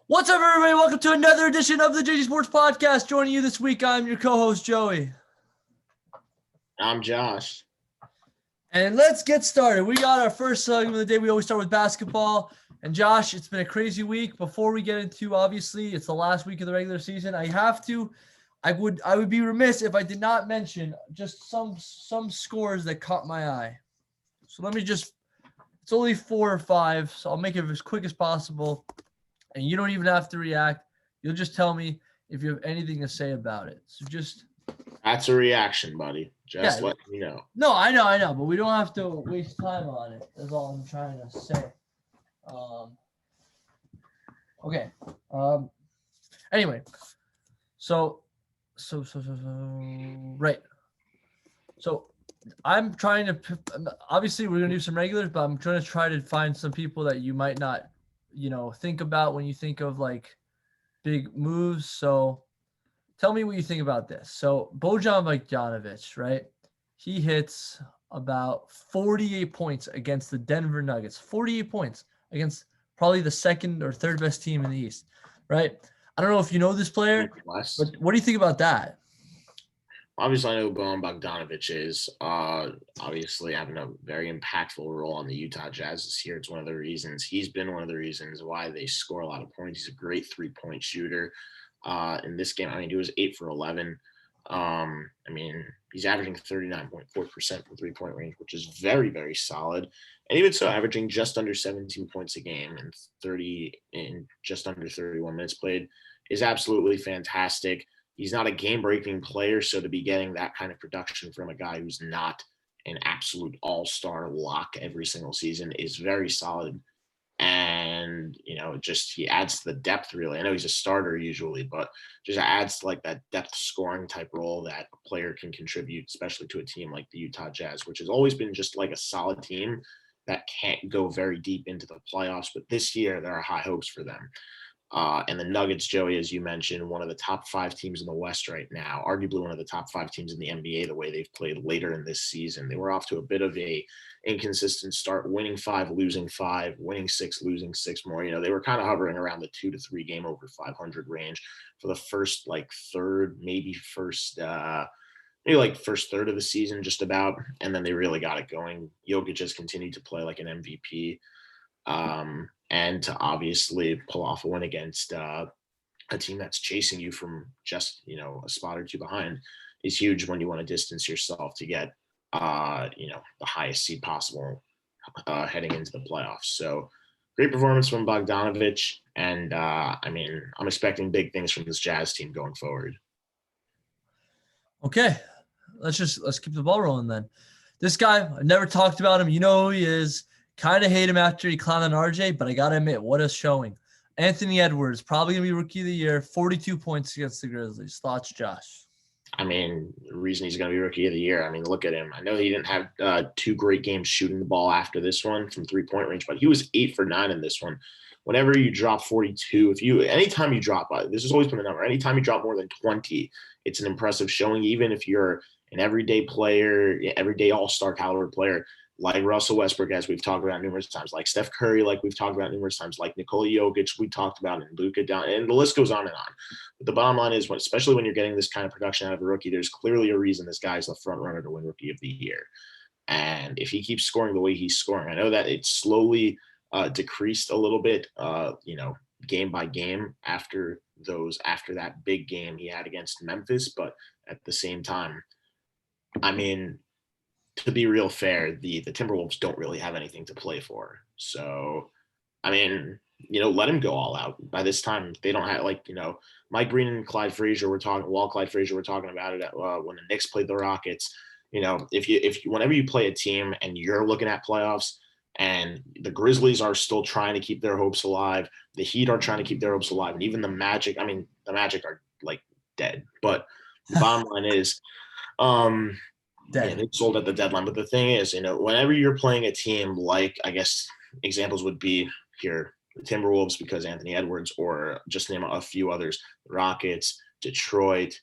What's up, everybody? Welcome to another edition of the JJSports podcast. Joining you this week, I'm your co-host, Joey. I'm Josh. And let's get started. We got our first segment of the day. We always start with basketball. And Josh, it's been a crazy week. Before we get into, obviously, it's the last week of the regular season. I would be remiss if I did not mention just some scores that caught my eye. So it's only 4 or 5, so I'll make it as quick as possible. And you don't even have to react. You'll just tell me if you have anything to say about it. So That's a reaction, buddy. Let me know. No, I know, but we don't have to waste time on it. That's all I'm trying to say. Okay. Anyway, so right. So I'm trying to. Obviously, we're gonna do some regulars, but I'm trying to find some people that you might not, think about when you think of like big moves. So tell me what you think about this. So Bojan Bogdanovic, right? He hits about 48 points against the Denver Nuggets. 48 points against probably the second or third best team in the East, right? I don't know if you know this player, but what do you think about that? Obviously, I know who Bojan Bogdanovic is. Obviously, having a very impactful role on the Utah Jazz this year. It's one of the reasons he's been one of the reasons why they score a lot of points. He's a great 3-point shooter. In this game, he was 8 for 11. He's averaging 39.4% from 3-point range, which is very, very solid. And even so, averaging just under 17 points a game in just under 31 minutes played is absolutely fantastic. He's not a game-breaking player, so to be getting that kind of production from a guy who's not an absolute all-star lock every single season is very solid. And, he adds to the depth, really. I know he's a starter usually, but just adds to like that depth scoring type role that a player can contribute, especially to a team like the Utah Jazz, which has always been just like a solid team that can't go very deep into the playoffs. But this year, there are high hopes for them. And the Nuggets, Joey, as you mentioned, one of the top 5 teams in the West right now, arguably one of the top 5 teams in the NBA, the way they've played later in this season. They were off to a bit of a inconsistent start, winning 5, losing 5, winning 6, losing 6 more. They were kind of hovering around the 2 to 3 game over 500 range for the first first third of the season, just about. And then they really got it going. Jokic just continued to play like an MVP. And to obviously pull off a win against a team that's chasing you from just, a spot or 2 behind is huge when you want to distance yourself to get, the highest seed possible heading into the playoffs. So great performance from Bogdanovic. And, I'm expecting big things from this Jazz team going forward. Okay. Let's keep the ball rolling then. This guy, I never talked about him. You know who he is. Kind of hate him after he clowned on RJ, but I got to admit, what a showing. Anthony Edwards, probably going to be Rookie of the Year, 42 points against the Grizzlies. Thoughts, Josh? The reason he's going to be Rookie of the Year, look at him. I know he didn't have 2 great games shooting the ball after this one from 3-point range, but he was 8 for 9 in this one. Whenever you drop 42, anytime you drop, this has always been the number, anytime you drop more than 20, it's an impressive showing, even if you're an everyday player, everyday all-star caliber player, like Russell Westbrook, as we've talked about numerous times, like Steph Curry, like we've talked about numerous times, like Nikola Jokic, we talked about, and Luka down, and the list goes on and on. But the bottom line is, especially when you're getting this kind of production out of a rookie, there's clearly a reason this guy's the front runner to win Rookie of the Year. And if he keeps scoring the way he's scoring, I know that it's slowly decreased a little bit, game by game after that big game he had against Memphis. But at the same time, to be real fair, the Timberwolves don't really have anything to play for. So, let him go all out. By this time, they don't have Mike Breen and Clyde Frazier were talking about it when the Knicks played the Rockets. Whenever you play a team and you're looking at playoffs and the Grizzlies are still trying to keep their hopes alive, the Heat are trying to keep their hopes alive, and even the Magic are like dead. But the bottom line is, they sold at the deadline. But the thing is, whenever you're playing a team like, I guess examples would be here, the Timberwolves, because Anthony Edwards, or just name a few others, Rockets, Detroit,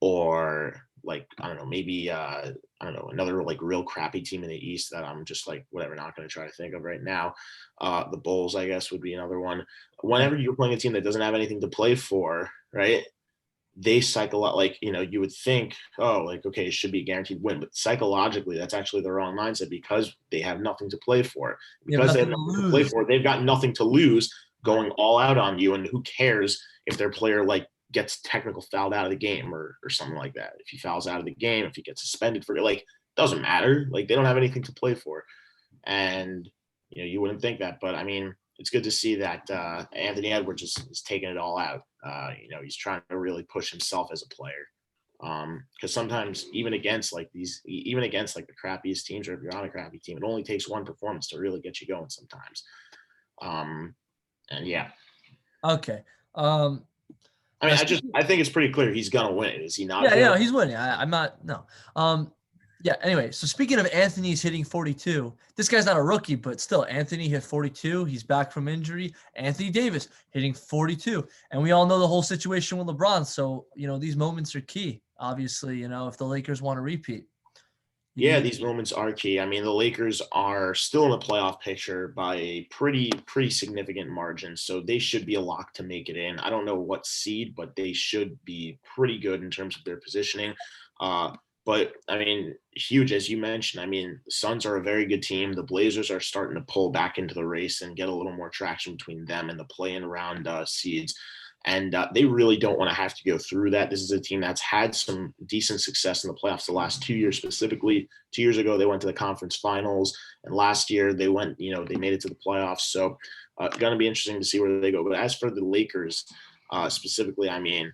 or like, I don't know, maybe I don't know, another like real crappy team in the East that I'm just like whatever, not going to try to think of right now. The Bulls, I guess, would be another one. Whenever you're playing a team that doesn't have anything to play for, right? They cycle out, like, you would think, oh, like, okay, it should be a guaranteed win, but psychologically that's actually the wrong mindset, because they have nothing to play for. You have Because they have nothing to nothing to play lose. for, they've got nothing to lose, going all out on you. And who cares if their player like gets technical fouled out of the game or something like that? If he fouls out of the game, if he gets suspended for it, like, doesn't matter. Like, they don't have anything to play for. And you wouldn't think that, but I mean, it's good to see that Anthony Edwards is taking it all out. He's trying to really push himself as a player. Because sometimes even against like the crappiest teams, or if you're on a crappy team, it only takes one performance to really get you going sometimes. And yeah. Okay. I mean, I think it's pretty clear he's gonna win it. Is he not? Yeah, he's winning. I'm not. No. Yeah. Anyway, so speaking of Anthony's hitting 42, this guy's not a rookie, but still, Anthony hit 42. He's back from injury. Anthony Davis hitting 42, and we all know the whole situation with LeBron. So these moments are key. Obviously, if the Lakers want to repeat. Yeah, these moments are key. I mean, the Lakers are still in the playoff picture by a pretty significant margin, so they should be a lock to make it in. I don't know what seed, but they should be pretty good in terms of their positioning. But I mean, huge, as you mentioned. I mean, the Suns are a very good team. The Blazers are starting to pull back into the race and get a little more traction between them and the play-in round seeds. And they really don't want to have to go through that. This is a team that's had some decent success in the playoffs the last 2 years specifically. 2 years ago, they went to the conference finals. And last year, they went, they made it to the playoffs. So going to be interesting to see where they go. But as for the Lakers specifically, I mean,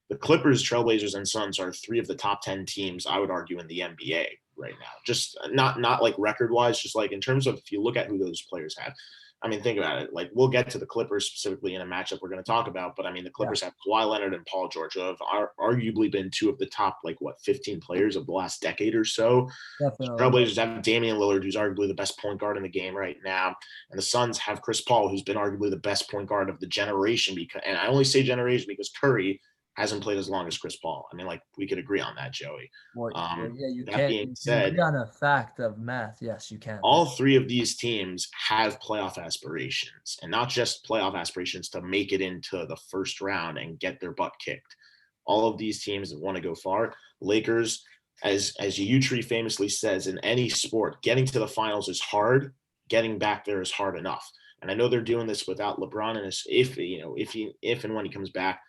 the Clippers, Trailblazers, and Suns are three of the top 10 teams, I would argue, in the NBA right now. Just not like record-wise, just like in terms of if you look at who those players have. I mean, think about it. Like, we'll get to the Clippers specifically in a matchup we're going to talk about, but I mean, the Clippers have Kawhi Leonard and Paul George, who have arguably been two of the top, 15 players of the last decade or so. Definitely. Trailblazers have Damian Lillard, who's arguably the best point guard in the game right now, and the Suns have Chris Paul, who's been arguably the best point guard of the generation. And I only say generation because Curry hasn't played as long as Chris Paul. I mean, like, we could agree on that, Joey. You that can. being You said, can agree on a fact of math. Yes, you can. all three of these teams have playoff aspirations, and not just playoff aspirations to make it into the first round and get their butt kicked. All of these teams want to go far. Lakers, as Tree famously says, in any sport, getting to the finals is hard. Getting back there is hard enough. And I know they're doing this without LeBron, and if and when he comes back,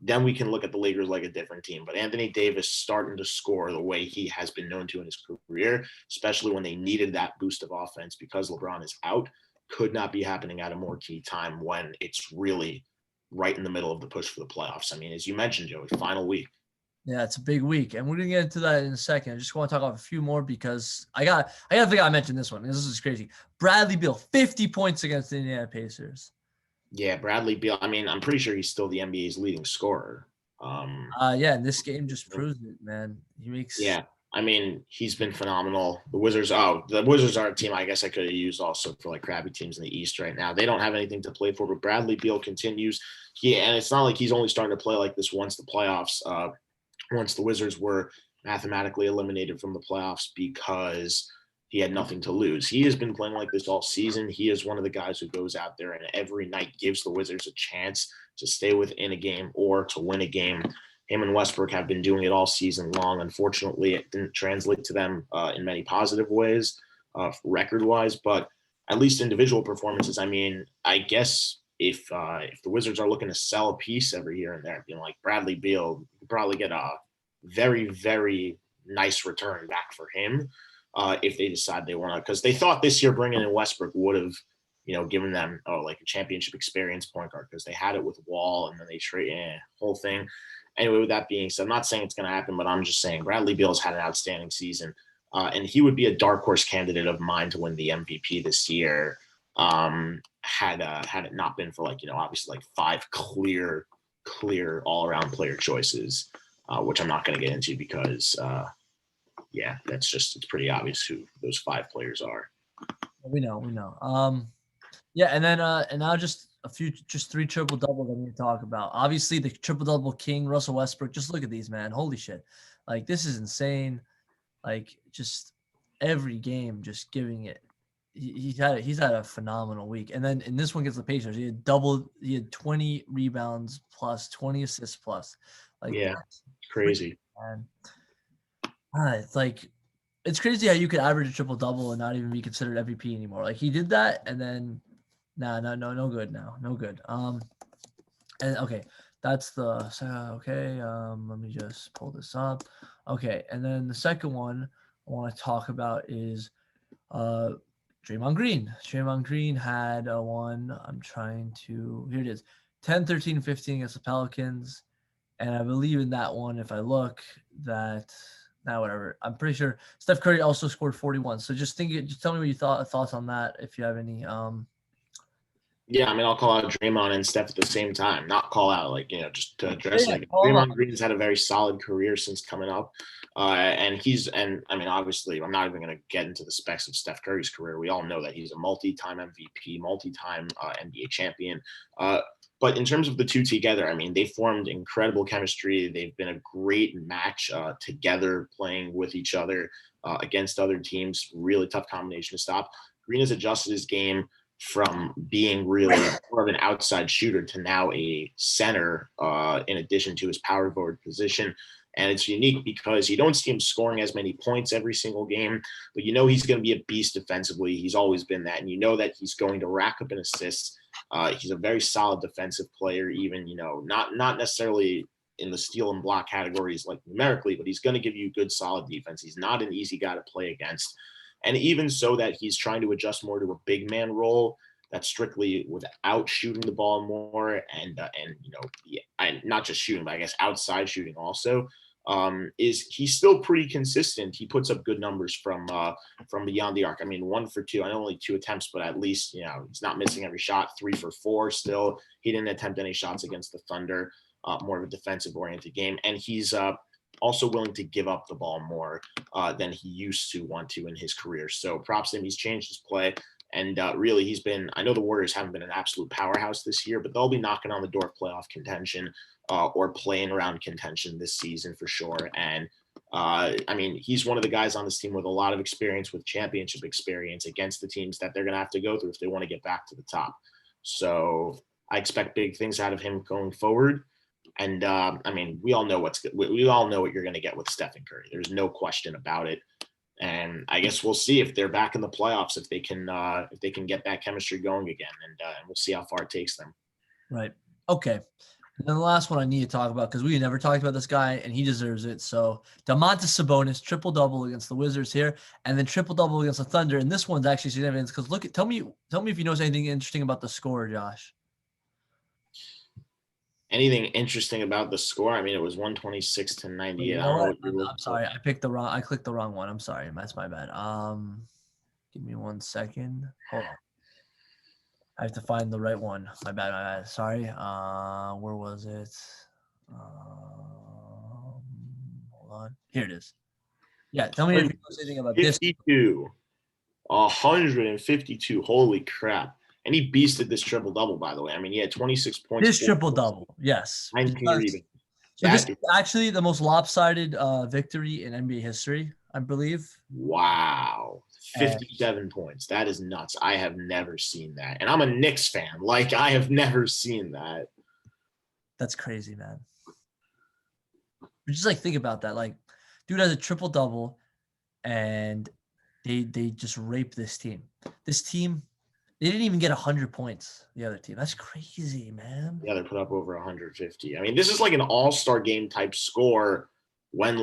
then we can look at the Lakers like a different team. But Anthony Davis starting to score the way he has been known to in his career, especially when they needed that boost of offense because LeBron is out, could not be happening at a more key time when it's really right in the middle of the push for the playoffs. I mean, as you mentioned, Joey, final week. Yeah, it's a big week, and we're gonna get into that in a second. I just want to talk about a few more because I got to think I mentioned this one. This is crazy. Bradley Beal, 50 points against the Indiana Pacers. Yeah, Bradley Beal. I mean, I'm pretty sure he's still the NBA's leading scorer. Yeah, and this game just proves it, man. He makes. Yeah, I mean, he's been phenomenal. The Wizards are a team I guess I could have used also for like crappy teams in the East right now. They don't have anything to play for, but Bradley Beal continues. And it's not like he's only starting to play like this once the playoffs, once the Wizards were mathematically eliminated from the playoffs because he had nothing to lose. He has been playing like this all season. He is one of the guys who goes out there and every night gives the Wizards a chance to stay within a game or to win a game. Him and Westbrook have been doing it all season long. Unfortunately, it didn't translate to them in many positive ways, record-wise, but at least individual performances. I mean, I guess if the Wizards are looking to sell a piece every here and there, like Bradley Beal, you could probably get a very, very nice return back for him. If they decide they want to, because they thought this year bringing in Westbrook would have, given them like a championship experience point guard because they had it with Wall and then they trade whole thing. Anyway, with that being said, I'm not saying it's going to happen, but I'm just saying Bradley Beal's had an outstanding season, and he would be a dark horse candidate of mine to win the MVP this year. Had it not been for obviously like five clear all around player choices, which I'm not going to get into because. Yeah, it's pretty obvious who those five players are. We know. Yeah, and then and now just just 3 triple-double that we need to talk about. Obviously, the triple-double king, Russell Westbrook. Just look at these, man. Holy shit. Like, this is insane. Like, just every game just giving it. He's had a phenomenal week. And then in this one against the Pacers, he had 20 rebounds plus, 20 assists plus. Like, Yeah, that's crazy. man. It's like, it's crazy how you could average a triple-double and not even be considered MVP anymore. Like, he did that, and then no good now. No good. And okay, that's the okay. Let me just pull this up. Okay, and then the second one I want to talk about is Draymond Green. Draymond Green had a one. Here it is. 10, 13, 15 against the Pelicans. And I believe in that one, if I look, that whatever. I'm pretty sure Steph Curry also scored 41. So just tell me what you thoughts on that, if you have any. Yeah, I mean, I'll call out Draymond and Steph at the same time. Not call out, like, just to address it. Draymond Green's had a very solid career since coming up. And I mean, obviously, I'm not even going to get into the specs of Steph Curry's career. We all know that he's a multi-time MVP, multi-time NBA champion. But in terms of the two together, I mean, they formed incredible chemistry. They've been a great match together, playing with each other against other teams. Really tough combination to stop. Green has adjusted his game from being really more of an outside shooter to now a center in addition to his power forward position. And it's unique because you don't see him scoring as many points every single game, but he's going to be a beast defensively. He's always been that. And that he's going to rack up an assist. He's a very solid defensive player, even, not necessarily in the steal and block categories like numerically, but he's going to give you good, solid defense. He's not an easy guy to play against. And even so that he's trying to adjust more to a big man role that's strictly without shooting the ball more and not just shooting, but I guess outside shooting also, is he's still pretty consistent. He puts up good numbers from beyond the arc. I mean, 1 for 2, I know only 2 attempts, but at least, he's not missing every shot. 3 for 4 still. He didn't attempt any shots against the Thunder, more of a defensive oriented game. And he's also willing to give up the ball more than he used to want to in his career. So props to him. He's changed his play. And really, I know the Warriors haven't been an absolute powerhouse this year, but they'll be knocking on the door of playoff contention or playing around contention this season for sure. And I mean, he's one of the guys on this team with a lot of experience, with championship experience against the teams that they're going to have to go through if they want to get back to the top. So I expect big things out of him going forward. And I mean, we all know what you're going to get with Stephen Curry. There's no question about it. And I guess we'll see if they're back in the playoffs, if they can get that chemistry going again, and we'll see how far it takes them. Right. Okay. And then the last one I need to talk about, because we never talked about this guy, and he deserves it. So Domantas Sabonis, triple-double against the Wizards here, and then triple-double against the Thunder. And this one's actually significant because tell me if you know anything interesting about the score, Josh. Anything interesting about the score? I mean, it was 126 to 98. You know I'm sorry. I clicked the wrong one. I'm sorry. That's my bad. Give me 1 second. Hold on. I have to find the right one. My bad. Sorry. Where was it? Hold on. Here it is. Yeah. Tell me if you know anything about 52. 152. Holy crap. And he beasted this triple-double, by the way. I mean, he had 26 points. This triple-double, yes. 19 rebounds. So this is actually the most lopsided victory in NBA history, I believe. Wow. 57 points. That is nuts. I have never seen that. And I'm a Knicks fan. Like, I have never seen that. That's crazy, man. But just, think about that. Like, dude has a triple-double, and they just rape this team. This team, they didn't even get 100 points, the other team. That's crazy, man. Yeah, they put up over 150. I mean, this is like an all-star game type score when,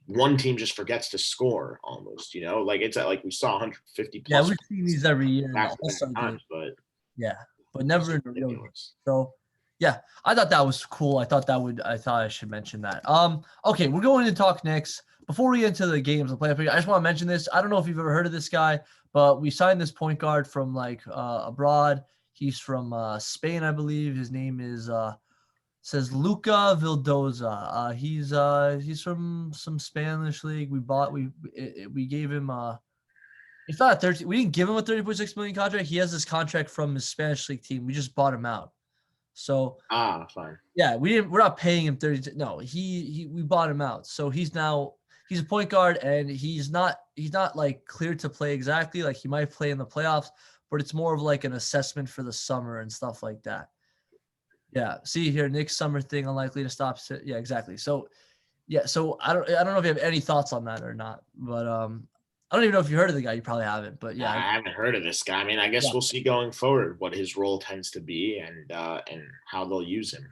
one team just forgets to score almost, it's like we saw 150 plus. Yeah, we've seen these every year in the all-star game. But never in the real game. So, yeah, I thought that was cool. I thought I should mention that. Okay, we're going to talk Knicks. Before we get into the games and playoff, I just want to mention this. I don't know if you've ever heard of this guy, but we signed this point guard from abroad. He's from Spain, I believe. His name is says Luca Vildoza. He's from some Spanish league. We gave him It's not a 13. We didn't give him a 30.6 million contract. He has this contract from his Spanish league team. We just bought him out. So Fine. yeah, we're not paying him 30. No, we bought him out. So he's a point guard, and he's not like cleared to play exactly. Like he might play in the playoffs, but it's more of like an assessment for the summer and stuff like that. Yeah. See here, Nick's summer thing unlikely to stop. Yeah, exactly. So yeah, so I don't know if you have any thoughts on that or not, but I don't even know if you heard of the guy. You probably haven't, but yeah, I haven't heard of this guy. I mean, I guess yeah. we'll see going forward what his role tends to be and how they'll use him.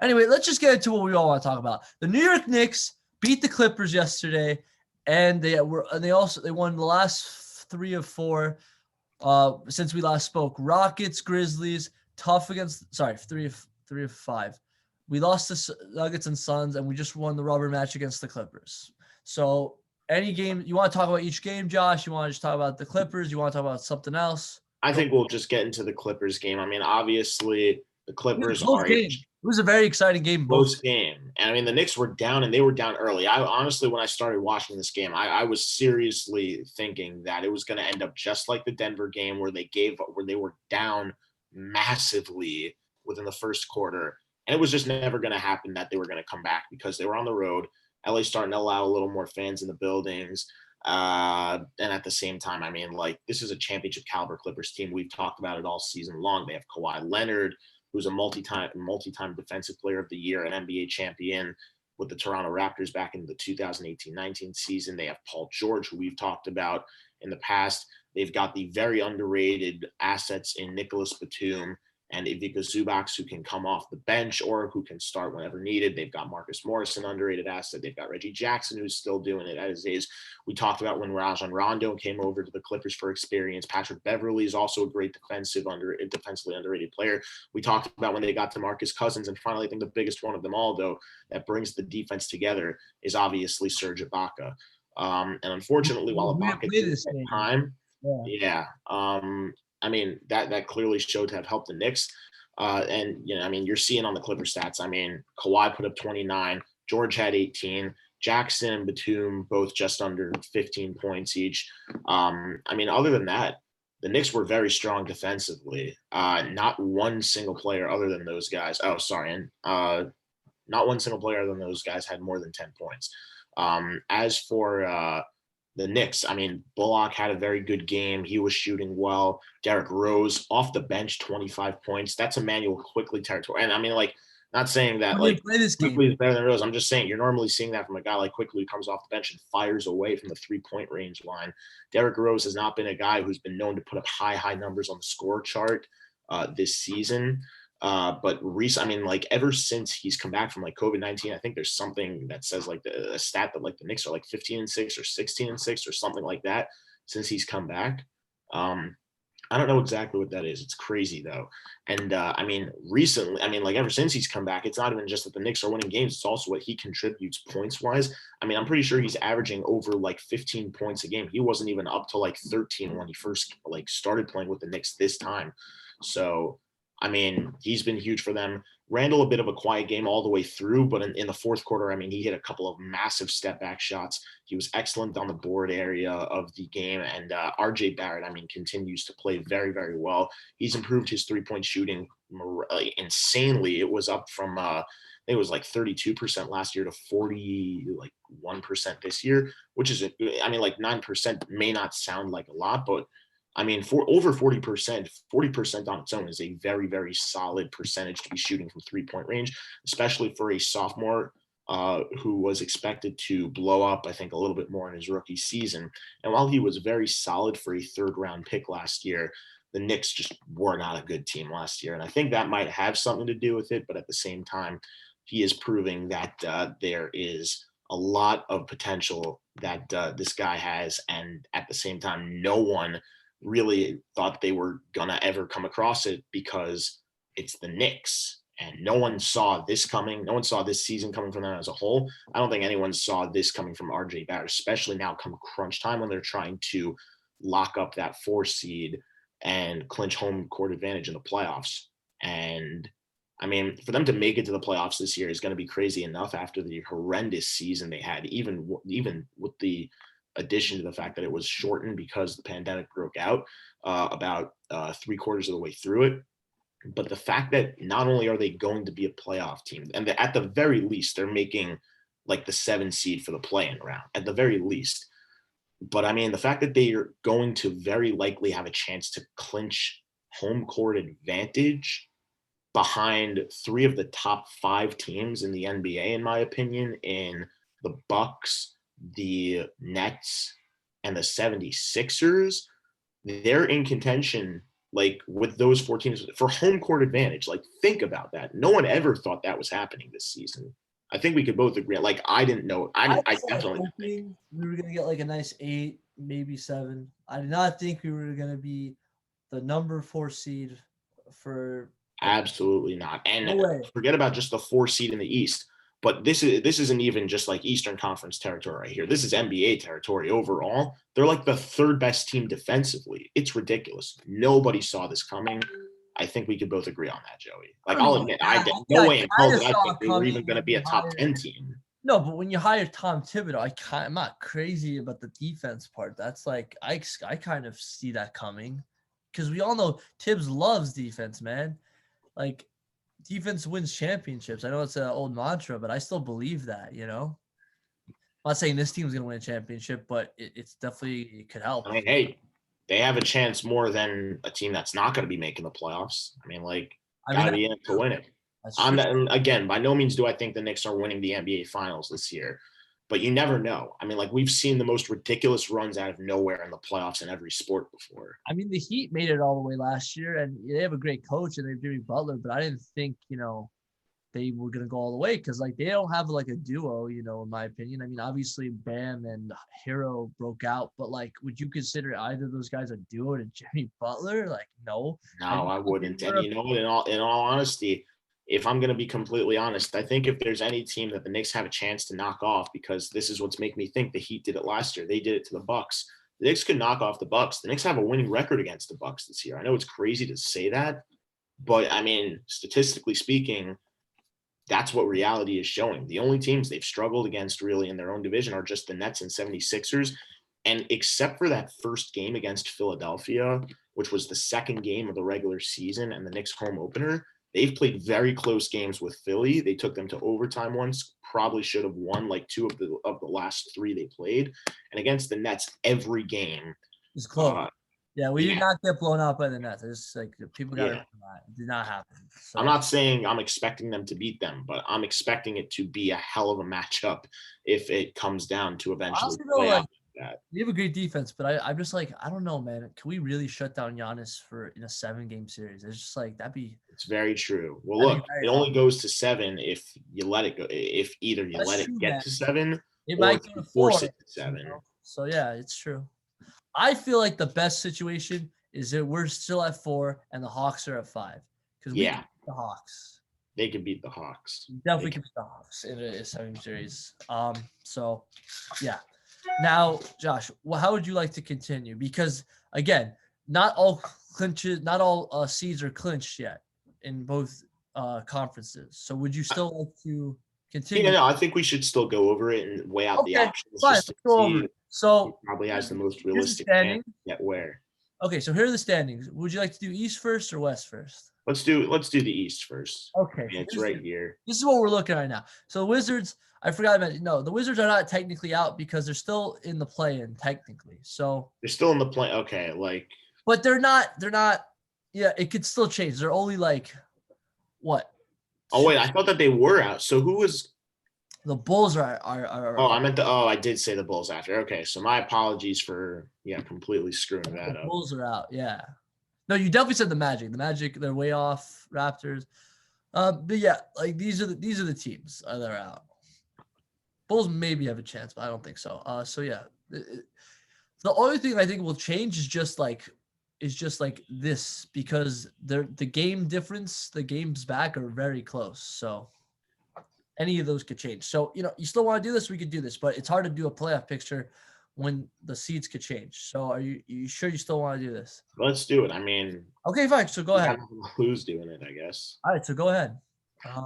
Anyway, let's just get into what we all want to talk about. The New York Knicks beat the Clippers yesterday, and they won the last 3 of 4 since we last spoke. Rockets, Grizzlies, tough against 3 of 5. We lost the Nuggets and Suns, and we just won the rubber match against the Clippers. So, any game you want to talk about each game, Josh? You want to just talk about the Clippers? You want to talk about something else? I think we'll just get into the Clippers game. I mean, obviously the Clippers are a It was a very exciting game. close game. And I mean, the Knicks were down and they were down early. I honestly, when I started watching this game, I was seriously thinking that it was going to end up just like the Denver game where they were down massively within the first quarter. And it was just never going to happen that they were going to come back because they were on the road. LA starting to allow a little more fans in the buildings. And at the same time, I mean, like, this is a championship caliber Clippers team. We've talked about it all season long. They have Kawhi Leonard, who's a multi-time defensive player of the year, an NBA champion with the Toronto Raptors back in the 2018-19 season. They have Paul George, who we've talked about in the past. They've got the very underrated assets in Nicholas Batum and Ivica Zubac, who can come off the bench or who can start whenever needed. They've got Marcus Morris, an underrated asset. They've got Reggie Jackson, who's still doing it at his age. We talked about when Rajon Rondo came over to the Clippers for experience. Patrick Beverley is also a great defensively underrated player. We talked about when they got to Marcus Cousins. And finally, I think the biggest one of them all, though, that brings the defense together is obviously Serge Ibaka. And unfortunately, while Ibaka didn't get time, I mean, that clearly showed to have helped the Knicks. And, you know, I mean, you're seeing on the Clipper stats, I mean, Kawhi put up 29, George had 18, Jackson and Batum both just under 15 points each. I mean, other than that, the Knicks were very strong defensively. Not one single player other than those guys. Oh, sorry. And not one single player other than those guys had more than 10 points. As for the Knicks, I mean, Bullock had a very good game. He was shooting well. Derrick Rose off the bench, 25 points. That's Emmanuel Quickley territory. And I mean, like, not saying that like Quickley is better than Rose. I'm just saying you're normally seeing that from a guy like Quickley who comes off the bench and fires away from the 3-point range line. Derrick Rose has not been a guy who's been known to put up high numbers on the score chart this season. But I mean, like, ever since he's come back from like COVID-19, I think there's something that says like a stat that like the Knicks are like 15-6 or 16-6 or something like that since he's come back. I don't know exactly what that is. It's crazy though. And I mean, recently, I mean, like ever since he's come back, it's not even just that the Knicks are winning games. It's also what he contributes points wise. I mean, I'm pretty sure he's averaging over like 15 points a game. He wasn't even up to like 13 when he first like started playing with the Knicks this time. So, I mean, he's been huge for them. Randall, a bit of a quiet game all the way through, but in the fourth quarter, I mean, he hit a couple of massive step back shots. He was excellent on the board area of the game. And RJ Barrett, I mean, continues to play very, very well. He's improved his 3-point shooting insanely. It was up from, I think it was like 32% last year to 41% this year, which is, I mean, like 9% may not sound like a lot, but I mean, for over 40% on its own is a very, very solid percentage to be shooting from 3-point range, especially for a sophomore who was expected to blow up, I think, a little bit more in his rookie season. And while he was very solid for a 3rd-round pick last year, the Knicks just were not a good team last year. And I think that might have something to do with it. But at the same time, he is proving that there is a lot of potential that this guy has. And at the same time, no one really thought they were gonna ever come across it because it's the Knicks and no one saw this coming. No one saw this season coming from them as a whole. I don't think anyone saw this coming from RJ Barrett, especially now come crunch time when they're trying to lock up that 4 seed and clinch home court advantage in the playoffs. And I mean, for them to make it to the playoffs this year is going to be crazy enough after the horrendous season they had, even with the addition to the fact that it was shortened because the pandemic broke out about 3/4 of the way through it. But the fact that not only are they going to be a playoff team, and at the very least, they're making like the 7 seed for the play-in round, at the very least. But I mean, the fact that they are going to very likely have a chance to clinch home court advantage behind 3 of the top 5 teams in the NBA, in my opinion, in the Bucks, the Nets, and the 76ers, they're in contention like with those 4 teams for home court advantage. Like, think about that. No one ever thought that was happening this season. I think we could both agree. Like, I didn't know. I definitely didn't think we were gonna get like a nice 8, maybe 7. I did not think we were gonna be the number 4 seed for. Absolutely not. And No forget about just the 4 seed in the East. But this isn't even just like Eastern Conference territory right here. This is NBA territory overall. They're like the 3rd best team defensively. It's ridiculous. Nobody saw this coming. I think we could both agree on that, Joey. Like, I'll admit, no way in hell did I think they were even going to be a top 10 team. No, but when you hire Tom Thibodeau, I'm not crazy about the defense part. That's like I kind of see that coming because we all know Tibbs loves defense, man. Like, defense wins championships. I know it's an old mantra, but I still believe that, you know? I'm not saying this team's going to win a championship, but it could help. I mean, hey, they have a chance more than a team that's not going to be making the playoffs. I mean, like, got to be in it to win it. Again, by no means do I think the Knicks are winning the NBA Finals this year, but you never know. I mean, like, we've seen the most ridiculous runs out of nowhere in the playoffs in every sport before. I mean, the Heat made it all the way last year, and they have a great coach, and they have Jimmy Butler, but I didn't think, they were going to go all the way because, like, they don't have, like, a duo, in my opinion. I mean, obviously, Bam and Hero broke out, but, like, would you consider either of those guys a duo to Jimmy Butler? Like, no. No, I wouldn't. And, in all honesty, if I'm going to be completely honest, I think if there's any team that the Knicks have a chance to knock off, because this is what's making me think the Heat did it last year. They did it to the Bucks. The Knicks could knock off the Bucks. The Knicks have a winning record against the Bucks this year. I know it's crazy to say that, but I mean, statistically speaking, that's what reality is showing. The only teams they've struggled against really in their own division are just the Nets and 76ers. And except for that first game against Philadelphia, which was the second game of the regular season and the Knicks home opener, they've played very close games with Philly. They took them to overtime once, probably should have won like 2 of the last 3 they played. And against the Nets, every game is close. We did not get blown out by the Nets. It's like people got it did not happen. So. I'm not saying I'm expecting them to beat them, but I'm expecting it to be a hell of a matchup if it comes down to eventually play out like that. We have a great defense, but I'm just like, I don't know, man. Can we really shut down Giannis in a 7-game series? It's just like It's very true. Well, look, it only goes to 7 if you let it go. If either you let it get to 7, it might go to 4, force it to 7. So yeah, it's true. I feel like the best situation is that we're still at 4 and the Hawks are at 5 because we can beat the Hawks. They can beat the Hawks. Definitely can beat the Hawks in a 7 series. So yeah. Now, Josh, how would you like to continue? Because again, not all seeds are clinched yet in both conferences. So would you still like to continue? Yeah, no, I think we should still go over it and weigh out the options. Fine, let's go over it. So probably has the most realistic chance at where. Okay, so here are the standings. Would you like to do East first or West first? Let's do the East first. Okay. It's right here. This is what we're looking at right now. So the Wizards, I forgot about it. No, the Wizards are not technically out because they're still in the play-in technically. So they're still in the play. Okay, like. But they're not. Yeah, it could still change. They're only like, what? Oh wait, I thought that they were out. So who was? The Bulls are. I did say the Bulls after. Okay, so my apologies for completely screwing that up. The Bulls are out. Yeah. No, you definitely said the Magic. The Magic, they're way off. Raptors. But yeah, like these are the teams that are out. Bulls maybe have a chance, but I don't think so. So yeah, the only thing I think will change is just like this because the game difference, the games back are very close. So any of those could change. So, you still want to do this, we could do this, but it's hard to do a playoff picture when the seeds could change. So are you sure you still want to do this? Let's do it. I mean, okay, fine. So go ahead. Who's doing it, I guess. All right. So go ahead.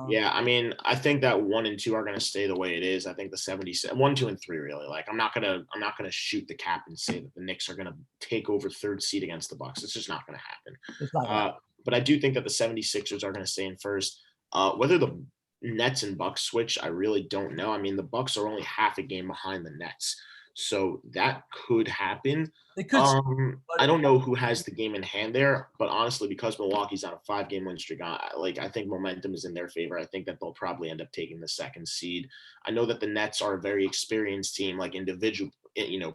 Yeah, I mean, I think that 1 and 2 are going to stay the way it is. I think the 76 1, 2, and 3 really. Like I'm not gonna shoot the cap and say that the Knicks are going to take over third seed against the Bucks. It's just not going to happen. It's not that. But I do think that the 76ers are going to stay in first. Whether the Nets and Bucks switch, I really don't know. I mean, the Bucks are only half a game behind the Nets, so that could happen. They could, I don't know who has the game in hand there, but honestly, because Milwaukee's on a 5-game win streak, I think momentum is in their favor. I think that they'll probably end up taking the second seed. I know that the Nets are a very experienced team, like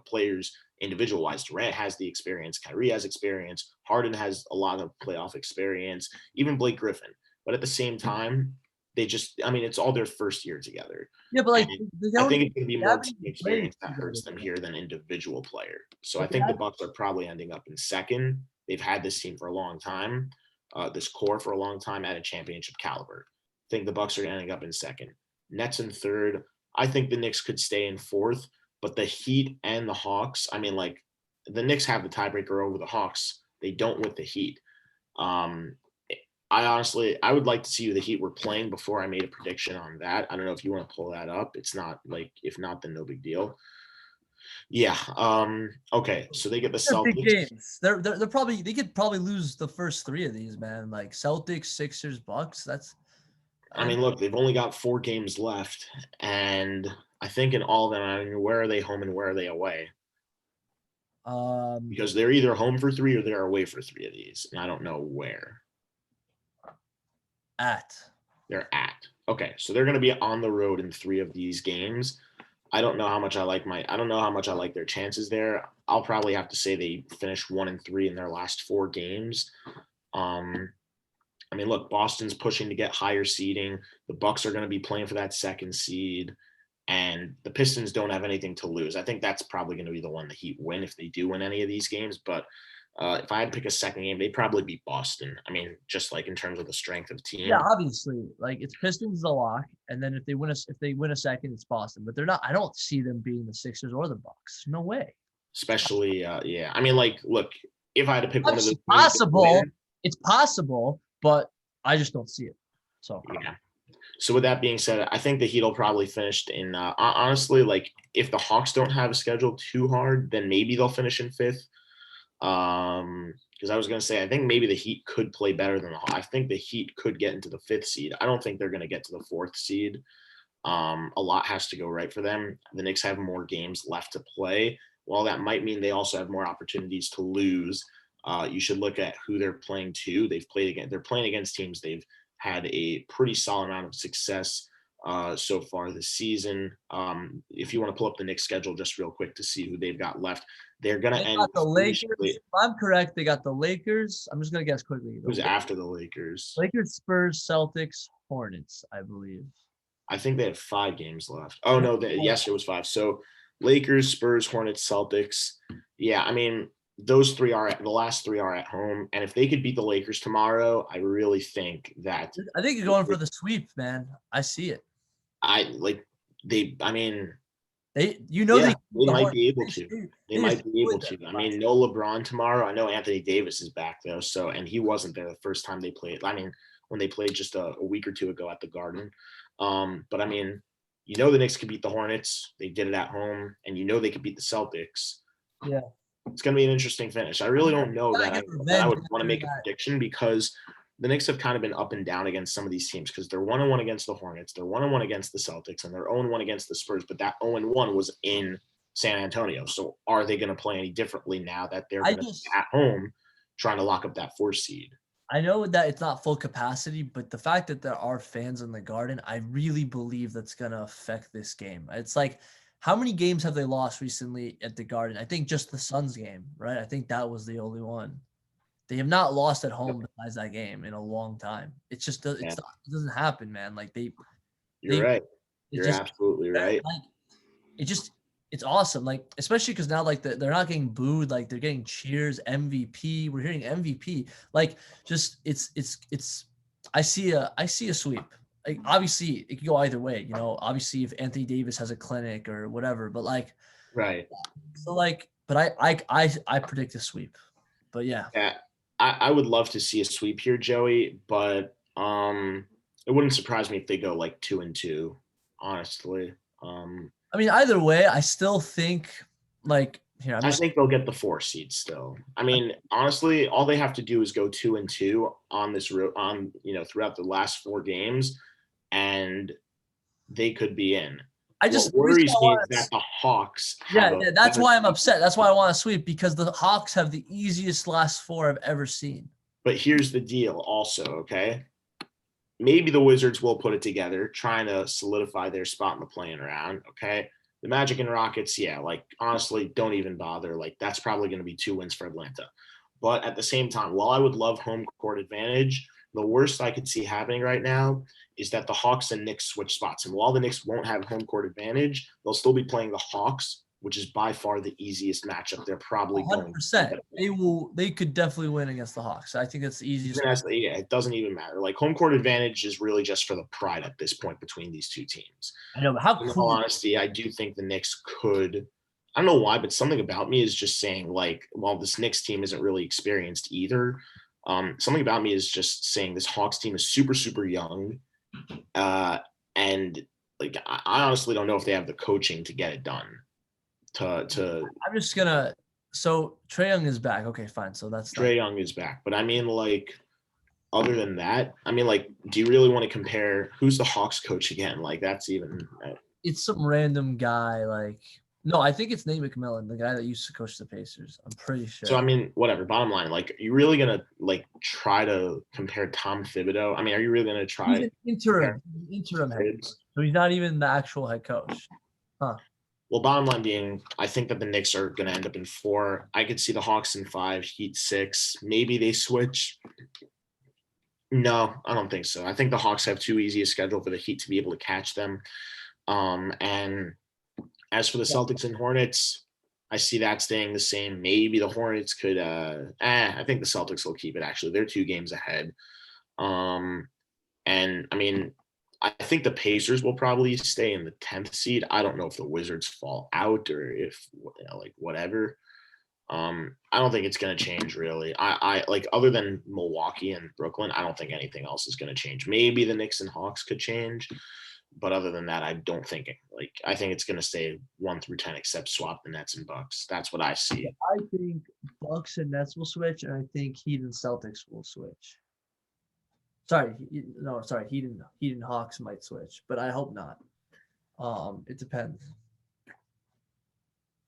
players individual wise. Durant has the experience, Kyrie has experience, Harden has a lot of playoff experience, even Blake Griffin. But at the same time, it's all their first year together. yeah, but like I think it's going to be more team played experience that together. hurts them here than individual player. So But I think the Bucks are probably ending up in second. They've had this team for a long time, this core for a long time at a championship caliber. I think the Bucks are ending up in second. Nets in third. I think the Knicks could stay in fourth, but the Heat and the Hawks, I mean, like the Knicks have the tiebreaker over the Hawks. They don't with the Heat. I would like to see who the Heat were playing before I made a prediction on that. I don't know if you want to pull that up. It's not like, if not, then no big deal. Yeah. Okay. So they get the They're big Celtics. games. They could probably lose the first 3 of these, man. Like Celtics, Sixers, Bucks. I mean, look, they've only got 4 games left, and I think in all of them, I mean, where are they home and where are they away? Because they're either home for 3 or they're away for 3 of these, and I don't know where. They're at. Okay, so they're going to be on the road in 3 of these games. I don't know how much I like their chances there. I'll probably have to say they finished 1 and 3 in their last 4 games. I mean, look, Boston's pushing to get higher seeding. The Bucks are going to be playing for that second seed, and the Pistons don't have anything to lose. I think that's probably going to be the one the Heat win if they do win any of these games. But if I had to pick a second game, they'd probably beat Boston. I mean, just like in terms of the strength of team. Yeah, obviously, like it's Pistons a lock, and then if they win a second, it's Boston. But they're not. I don't see them beating the Sixers or the Bucks. No way. Especially, yeah. I mean, like, look, if I had to pick one of those, it's possible, but I just don't see it. So yeah. So with that being said, I think the Heat will probably finish in. Honestly, like if the Hawks don't have a schedule too hard, then maybe they'll finish in 5th. Because I was going to say, I think maybe the Heat could play better than the Hawks. I think the Heat could get into the 5th seed. I don't think they're going to get to the 4th seed. A lot has to go right for them. The Knicks have more games left to play. While that might mean they also have more opportunities to lose, you should look at who they're playing to. They're playing against teams they've had a pretty solid amount of success so far this season. If you want to pull up the Knicks schedule just real quick to see who they've got left, they're going to end the Lakers. If I'm correct, they got the Lakers. I'm just going to guess quickly. Who's after the Lakers? Lakers, Spurs, Celtics, Hornets, I believe. I think they have 5 games left. Oh, no. Yes, it was 5. So Lakers, Spurs, Hornets, Celtics. Yeah, I mean, the last 3 are at home. And if they could beat the Lakers tomorrow, I really think that. I think you're going for the sweep, man. I see it. They might be able to. They might be able to. I mean, no LeBron tomorrow. I know Anthony Davis is back though. So, and he wasn't there the first time they played. I mean, when they played just a week or 2 ago at the Garden. But I mean, the Knicks could beat the Hornets. They did it at home, and they could beat the Celtics. Yeah. It's going to be an interesting finish. I really don't know that I would want to make a prediction because the Knicks have kind of been up and down against some of these teams because they're 1-1 against the Hornets, they're 1-1 against the Celtics, and they're 0-1 against the Spurs. But that 0-1 was in San Antonio. So are they going to play any differently now that they're going to be at home trying to lock up that 4th seed? I know that it's not full capacity, but the fact that there are fans in the Garden, I really believe that's going to affect this game. It's like, how many games have they lost recently at the Garden? I think just the Suns game, right? I think that was the only one. They have not lost at home besides that game in a long time. It's just it doesn't happen, man. Like You're right. You're absolutely right. Like, it's awesome. Like especially because now like they're not getting booed, like they're getting cheers, MVP. We're hearing MVP. Like just it's. I see a sweep. Like obviously it could go either way. Obviously if Anthony Davis has a clinic or whatever, but like right. So like, but I predict a sweep. But yeah. I would love to see a sweep here, Joey, but It wouldn't surprise me if they go like 2-2, honestly. I mean, either way, I still think like here. I think they'll get the 4 seed still. I mean, honestly, all they have to do is go 2-2 on this throughout the last 4 games, and they could be in. What worries me is that the Hawks have that's why I'm upset. That's why I want to sweep, because the Hawks have the easiest last 4 I've ever seen. But here's the deal also, okay? Maybe the Wizards will put it together, trying to solidify their spot in the playing round, okay? The Magic and Rockets, yeah, like honestly, don't even bother. Like that's probably going to be 2 wins for Atlanta. But at the same time, while I would love home court advantage, the worst I could see happening right now is that the Hawks and Knicks switch spots. And while the Knicks won't have home court advantage, they'll still be playing the Hawks, which is by far the easiest matchup. They're probably 100%. They could definitely win against the Hawks. I think that's the easiest. Yeah, it doesn't even matter. Like home court advantage is really just for the pride at this point between these 2 teams. I know, but how In cool. all honesty, I do think the Knicks could. I don't know why, but something about me is just saying like, while this Knicks team isn't really experienced either, something about me is just saying this Hawks team is super, super young, and like I honestly don't know if they have the coaching to get it done. I'm just gonna. So Trae Young is back. Okay, fine. So that's Trae Young is back, but I mean, like, other than that, I mean, like, do you really want to compare? Who's the Hawks coach again? Like, that's even. It's some random guy. Like, no, I think it's Nate McMillan, the guy that used to coach the Pacers. I'm pretty sure. So I mean, whatever. Bottom line, like, are you really gonna like try to compare Tom Thibodeau? I mean, are you really gonna try? He's an interim head coach, so he's not even the actual head coach. Huh. Well, bottom line being, I think that the Knicks are going to end up in 4. I could see the Hawks in 5, Heat 6. Maybe they switch. No, I don't think so. I think the Hawks have too easy a schedule for the Heat to be able to catch them. And as for the Celtics and Hornets, I see that staying the same. Maybe the Hornets could. I think the Celtics will keep it. Actually, they're 2 games ahead. And I mean, I think the Pacers will probably stay in the 10th seed. I don't know if the Wizards fall out or if like whatever. I don't think it's going to change really. I like, other than Milwaukee and Brooklyn, I don't think anything else is going to change. Maybe the Knicks and Hawks could change, but other than that, I don't think it. Like, I think it's going to stay 1 through 10, except swap the Nets and Bucks. That's what I see. I think Bucks and Nets will switch, and I think Heat and Celtics will switch. Sorry, Heat and Hawks might switch, but I hope not. It depends.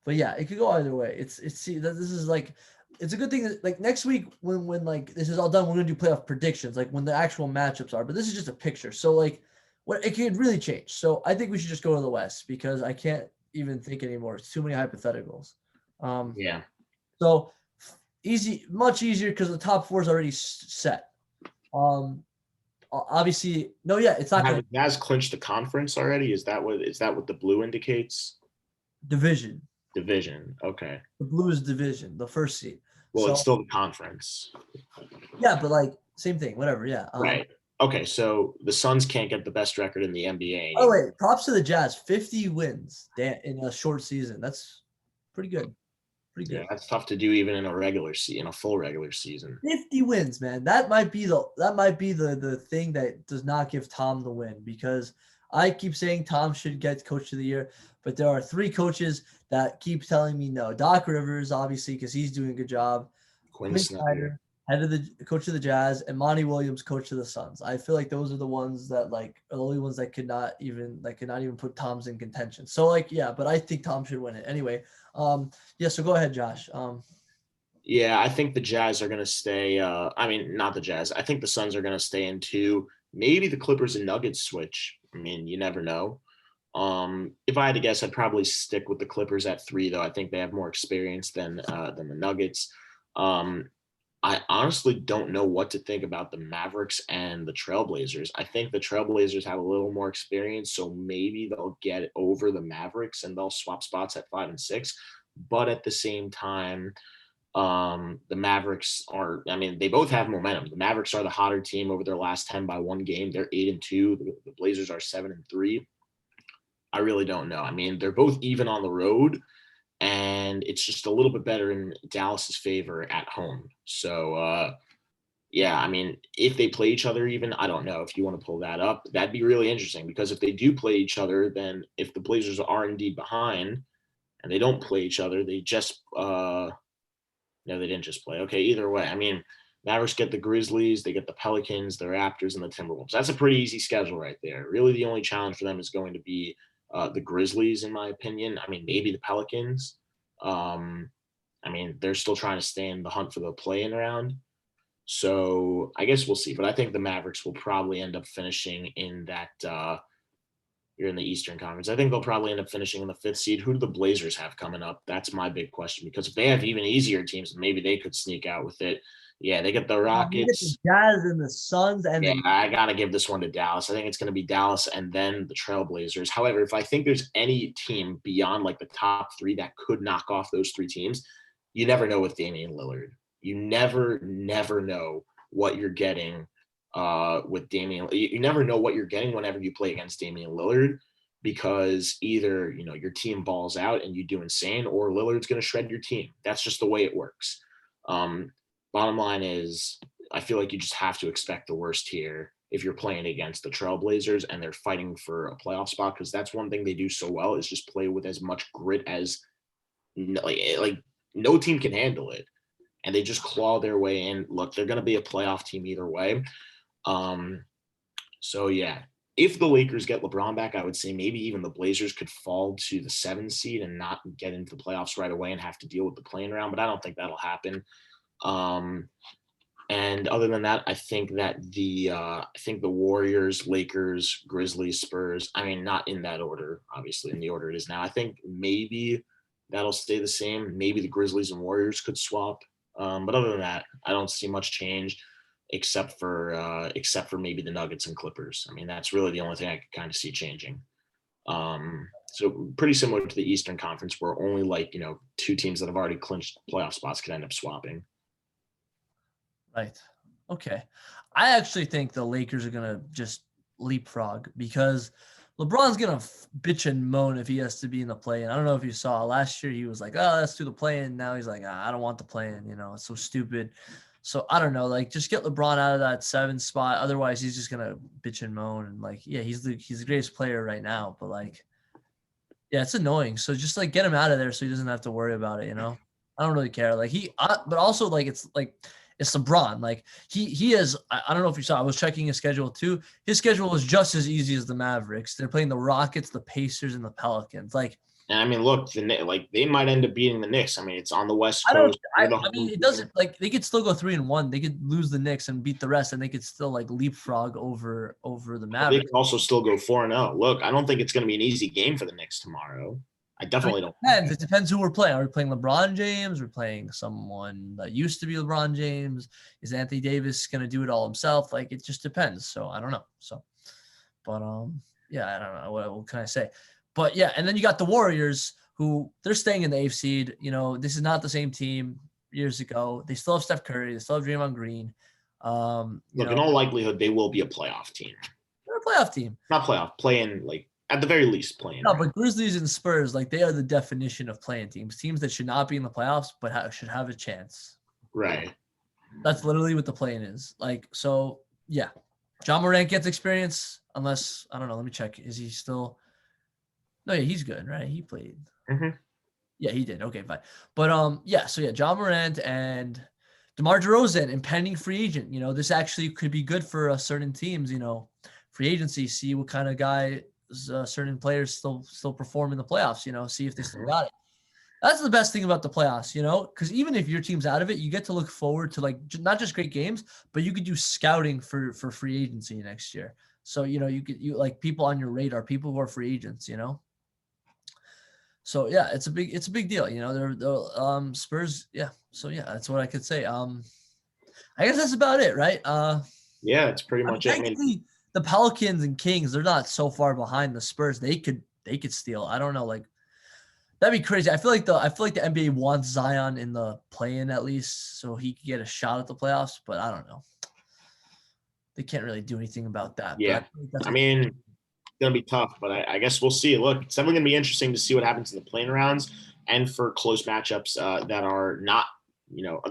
But yeah, it could go either way. This is like, it's a good thing that like next week when like this is all done, we're gonna do playoff predictions, like when the actual matchups are. But this is just a picture, so like what it could really change. So I think we should just go to the West because I can't even think anymore. It's too many hypotheticals. Yeah. So easy, much easier because the top 4 is already set. Obviously, no, yeah, it's not going to. Has clinched the conference already? Is that what the blue indicates? Division. Okay. The blue is division, the first seed. Well, it's still the conference. Yeah, but like same thing, whatever. Yeah. Right. Okay, so the Suns can't get the best record in the NBA. Oh wait, props to the Jazz, 50 wins in a short season. That's pretty good. Yeah, that's tough to do even in a full regular season. 50 wins, man. That might be the thing that does not give Tom the win, because I keep saying Tom should get Coach of the Year, but there are 3 coaches that keep telling me no. Doc Rivers, obviously, because he's doing a good job. Quinn Snyder, head of the coach of the Jazz, and Monty Williams, coach of the Suns. I feel like those are the ones that like are the only ones that could not even put Tom's in contention. So like, yeah, but I think Tom should win it anyway. Yeah. So go ahead, Josh. Yeah, I think the Jazz are going to stay. I mean, not the Jazz. I think the Suns are going to stay in 2. Maybe the Clippers and Nuggets switch. I mean, you never know. If I had to guess, I'd probably stick with the Clippers at 3, though. I think they have more experience than the Nuggets. I honestly don't know what to think about the Mavericks and the Trailblazers. I think the Trailblazers have a little more experience, so maybe they'll get over the Mavericks and they'll swap spots at 5 and 6. But at the same time, the Mavericks are, I mean, they both have momentum. The Mavericks are the hotter team over their last 10 by 1 game. They're 8-2. The Blazers are 7-3. I really don't know. I mean, they're both even on the road, and it's just a little bit better in Dallas's favor at home. So Yeah, I mean, if they play each other even, I don't know if you want to pull that up. That'd be really interesting because if they do play each other, then if the Blazers are indeed behind and they don't play each other, they just no, they didn't just play. Okay, either way, I mean, Mavericks get the Grizzlies, they get the Pelicans, the Raptors, and the Timberwolves. That's a pretty easy schedule right there. Really, the only challenge for them is going to be the Grizzlies, in my opinion. I mean, maybe the Pelicans. Um, I mean, they're still trying to stay in the hunt for the play-in round. So I guess we'll see. But I think the Mavericks will probably end up finishing in that you're in the Eastern Conference. I think they'll probably end up finishing in the 5th seed. Who do the Blazers have coming up? That's my big question because if they have even easier teams, maybe they could sneak out with it. Yeah, they get the You get the Rockets. Jazz and the Suns, and Yeah, then I got to give this one to Dallas. I think it's going to be Dallas and then the Trailblazers. However, if I think there's any team beyond like the top 3 that could knock off those 3 teams, you never know with Damian Lillard. You never know what you're getting with Damian. You never know what you're getting whenever you play against Damian Lillard because either, your team balls out and you do insane or Lillard's going to shred your team. That's just the way it works. Bottom line is I feel like you just have to expect the worst here if you're playing against the Trailblazers and they're fighting for a playoff spot because that's one thing they do so well is just play with as much grit as like no team can handle it. And they just claw their way in. Look, they're going to be a playoff team either way. So, yeah, if the Lakers get LeBron back, I would say maybe even the Blazers could fall to the 7th seed and not get into the playoffs right away and have to deal with the play-in round. But I don't think that'll happen. And other than that, I think that the Warriors, Lakers, Grizzlies, Spurs, I mean, not in that order, obviously, in the order it is now. I think maybe that'll stay the same. Maybe the Grizzlies and Warriors could swap. But other than that, I don't see much change except for maybe the Nuggets and Clippers. I mean, that's really the only thing I could kind of see changing. So pretty similar to the Eastern Conference where only 2 teams that have already clinched playoff spots could end up swapping. right. Okay. I actually think the Lakers are going to just leapfrog because LeBron's going to bitch and moan if he has to be in the play-in. I don't know if you saw last year, he was like, oh, let's do the play-in. Now he's like, I don't want the play-in. It's so stupid. So I don't know, just get LeBron out of that 7 spot. Otherwise, he's just going to bitch and moan. And yeah, he's the greatest player right now. But yeah, it's annoying. So just get him out of there so he doesn't have to worry about it. I don't really care. But also it's LeBron. He is. I don't know if you saw. I was checking his schedule too. His schedule was just as easy as the Mavericks. They're playing the Rockets, the Pacers, and the Pelicans. And I mean, look, they might end up beating the Knicks. I mean, it's on the West I don't. Coast. I mean, it doesn't they could still go 3-1. They could lose the Knicks and beat the rest, and they could still leapfrog over the They Mavericks. could also still go 4-0. Look, I don't think it's going to be an easy game for the Knicks tomorrow. I definitely don't. Depends. It depends who we're playing. Are we playing LeBron James? We're playing someone that used to be LeBron James. Is Anthony Davis going to do it all himself? It just depends. So I don't know. So, but yeah, I don't know. What can I say? But yeah, and then you got the Warriors who they're staying in the 8th seed. This is not the same team years ago. They still have Steph Curry. They still have Draymond Green. Look, in all likelihood, they will be a playoff team. They're a playoff team. Not playoff, play-in, at the very least, play-in. No, but Grizzlies and Spurs, they are the definition of playing teams. Teams that should not be in the playoffs, but should have a chance. Right. That's literally what the play-in is. So, yeah. John Morant gets experience unless, I don't know, let me check. Is he still – no, yeah, he's good, right? He played. Mm-hmm. Yeah, he did. Okay, fine. But, yeah, so, yeah, John Morant and DeMar DeRozan, impending free agent. This actually could be good for certain teams, free agency, see what kind of guy – certain players still perform in the playoffs, see if they still got it. That's the best thing about the playoffs, because even if your team's out of it, you get to look forward to not just great games, but you could do scouting for free agency next year. So, you people on your radar, people who are free agents, So yeah, it's a big deal. They're Spurs. Yeah. So yeah, that's what I could say. I guess that's about it, right? Yeah, it's pretty much it. I mean, the Pelicans and Kings, they're not so far behind the Spurs. They could steal. I don't know, that'd be crazy. I feel like the NBA wants Zion in the play-in at least, so he could get a shot at the playoffs. But I don't know. They can't really do anything about that. Yeah, I mean, it's gonna be tough, but I guess we'll see. Look, it's definitely gonna be interesting to see what happens in the play-in rounds and for close matchups that are not,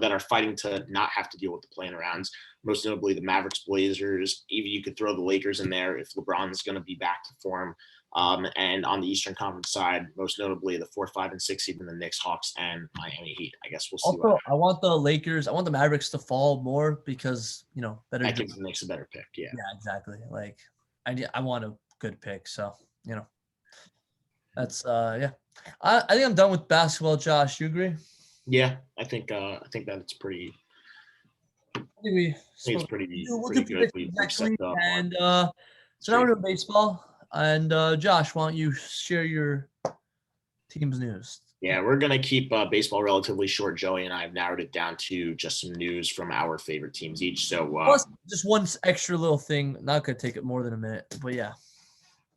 that are fighting to not have to deal with the play-in rounds. most notably the Mavericks, Blazers. Even you could throw the Lakers in there if LeBron's going to be back to form. And on the Eastern Conference side, most notably the 4, 5, and 6 seed in the Knicks, Hawks, and Miami Heat. I guess we'll see. Also, I want the Mavericks to fall more because, better. That gives the Knicks a better pick. Yeah. Yeah, exactly. Like, I want a good pick. So, that's, yeah. I think I'm done with basketball, Josh. You agree? Yeah, I think that it's pretty. I think it's pretty good. Exactly. And so now we're doing baseball. And Josh, why don't you share your team's news? Yeah, we're going to keep baseball relatively short. Joey and I have narrowed it down to just some news from our favorite teams each. So plus, just one extra little thing. Not going to take it more than a minute. But yeah.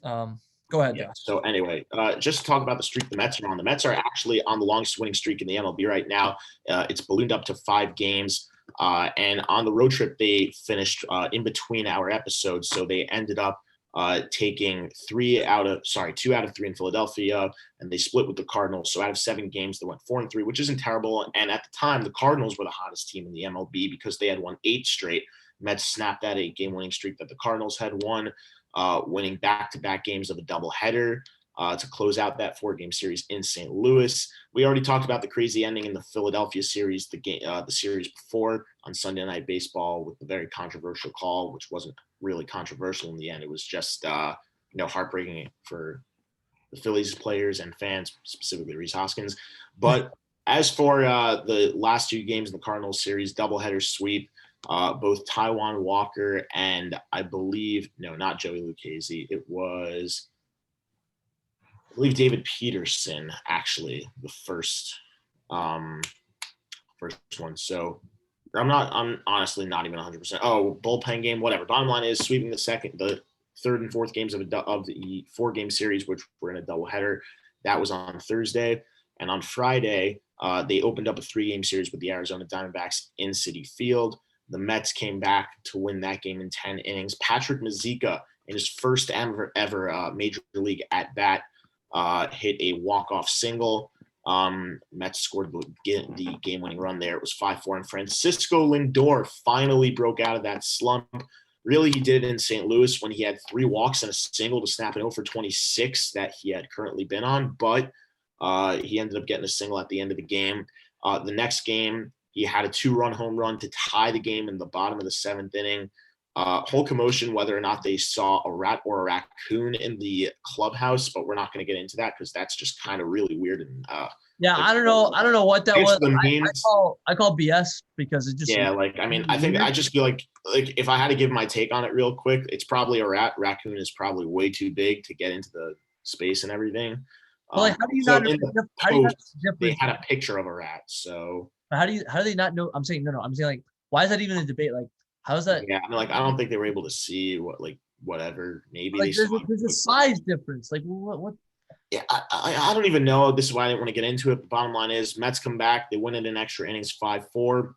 Go ahead, Josh. So anyway, just to talk about the streak the Mets are on. The Mets are actually on the longest winning streak in the MLB right now. It's ballooned up to 5 games. And on the road trip, they finished in between our episodes. So they ended up taking 2 out of 3 in Philadelphia, and they split with the Cardinals. So out of 7 games, they went 4-3, which isn't terrible. And at the time, the Cardinals were the hottest team in the MLB because they had won 8 straight. Mets snapped that 8-game winning streak that the Cardinals had won, winning back-to-back games of a doubleheader to close out that 4-game series in St. Louis. We already talked about the crazy ending in the Philadelphia series, the series before on Sunday Night Baseball with the very controversial call, which wasn't really controversial in the end. It was just, heartbreaking for the Phillies players and fans, specifically Rhys Hoskins. But as for the last 2 games in the Cardinals series, doubleheader sweep, both Taijuan Walker and I believe, no, not Joey Lucchesi. It was, I believe, David Peterson, actually, the first one. So I'm honestly not even 100%. Oh, bullpen game, whatever. Bottom line is sweeping the 3rd and 4th games of the 4-game series, which were in a doubleheader. That was on Thursday. And on Friday, they opened up a 3-game series with the Arizona Diamondbacks in Citi Field. The Mets came back to win that game in 10 innings. Patrick Mazeika, in his first ever major league at bat, hit a walk-off single. Mets scored the game-winning run there. It was 5-4, and Francisco Lindor finally broke out of that slump. Really, he did it in St. Louis when he had 3 walks and a single to snap an 0-for-26 that he had currently been on, but he ended up getting a single at the end of the game. The next game, he had a 2-run home run to tie the game in the bottom of the 7th inning. Whole commotion whether or not they saw a rat or a raccoon in the clubhouse, but we're not going to get into that because that's just kind of really weird. And yeah, I don't know what that was. I call BS because it just I just feel like if I had to give my take on it real quick, it's probably a rat. Raccoon is probably way too big to get into the space and everything. Well, how do you not know? They had a picture of a rat, so how do they not know? I'm saying like, why is that even a debate? Like, how is that? Yeah, I don't think they were able to see whatever. Maybe like there's a size difference. Like what? Yeah, I don't even know. This is why I didn't want to get into it. The bottom line is Mets come back. They win it in extra innings, 5-4.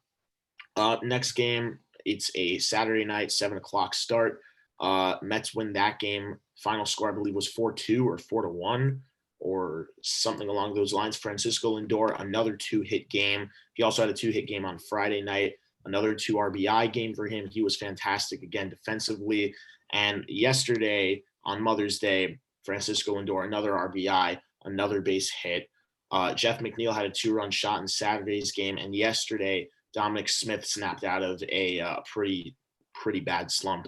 Next game, it's a Saturday night, 7:00 start. Mets win that game. Final score, I believe, was 4-2 or 4-1 or something along those lines. Francisco Lindor, another 2-hit game. He also had a 2-hit game on Friday night. Another 2 RBI game for him. He was fantastic again defensively. And yesterday on Mother's Day, Francisco Lindor, another RBI, another base hit. Jeff McNeil had a 2-run shot in Saturday's game. And yesterday, Dominic Smith snapped out of a pretty bad slump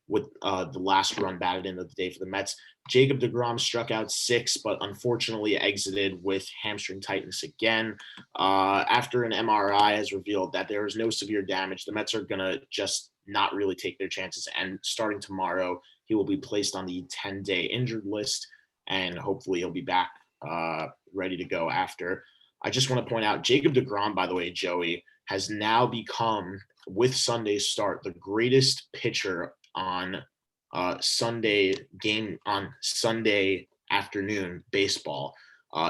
with the last run batted in of the day for the Mets. Jacob deGrom struck out 6, but unfortunately exited with hamstring tightness again. After an MRI has revealed that there is no severe damage, the Mets are going to just not really take their chances. And starting tomorrow, he will be placed on the 10-day injured list, and hopefully he'll be back ready to go after. I just want to point out, Jacob deGrom, by the way, Joey, has now become, with Sunday's start, the greatest pitcher on Sunday afternoon baseball.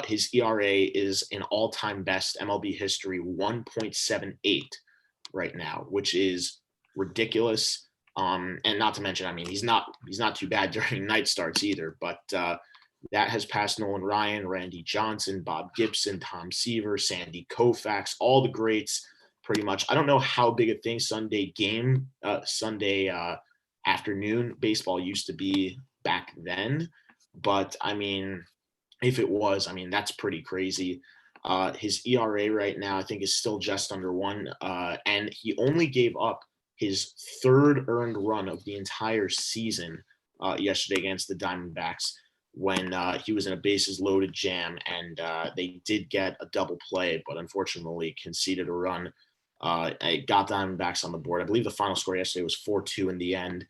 His ERA is an all-time best MLB history, 1.78 right now, which is ridiculous. And not to mention, he's not too bad during night starts either, but that has passed Nolan Ryan, Randy Johnson, Bob Gibson, Tom Seaver, Sandy Koufax, all the greats pretty much. I don't know how big a thing Sunday afternoon baseball used to be back then, but I mean, if it was, I mean, that's pretty crazy. His ERA right now, I think, is still just under 1, and he only gave up his 3rd earned run of the entire season yesterday against the Diamondbacks when he was in a bases loaded jam, and they did get a double play, but unfortunately conceded a run. It got Diamondbacks on the board. I believe the final score yesterday was 4-2 in the end.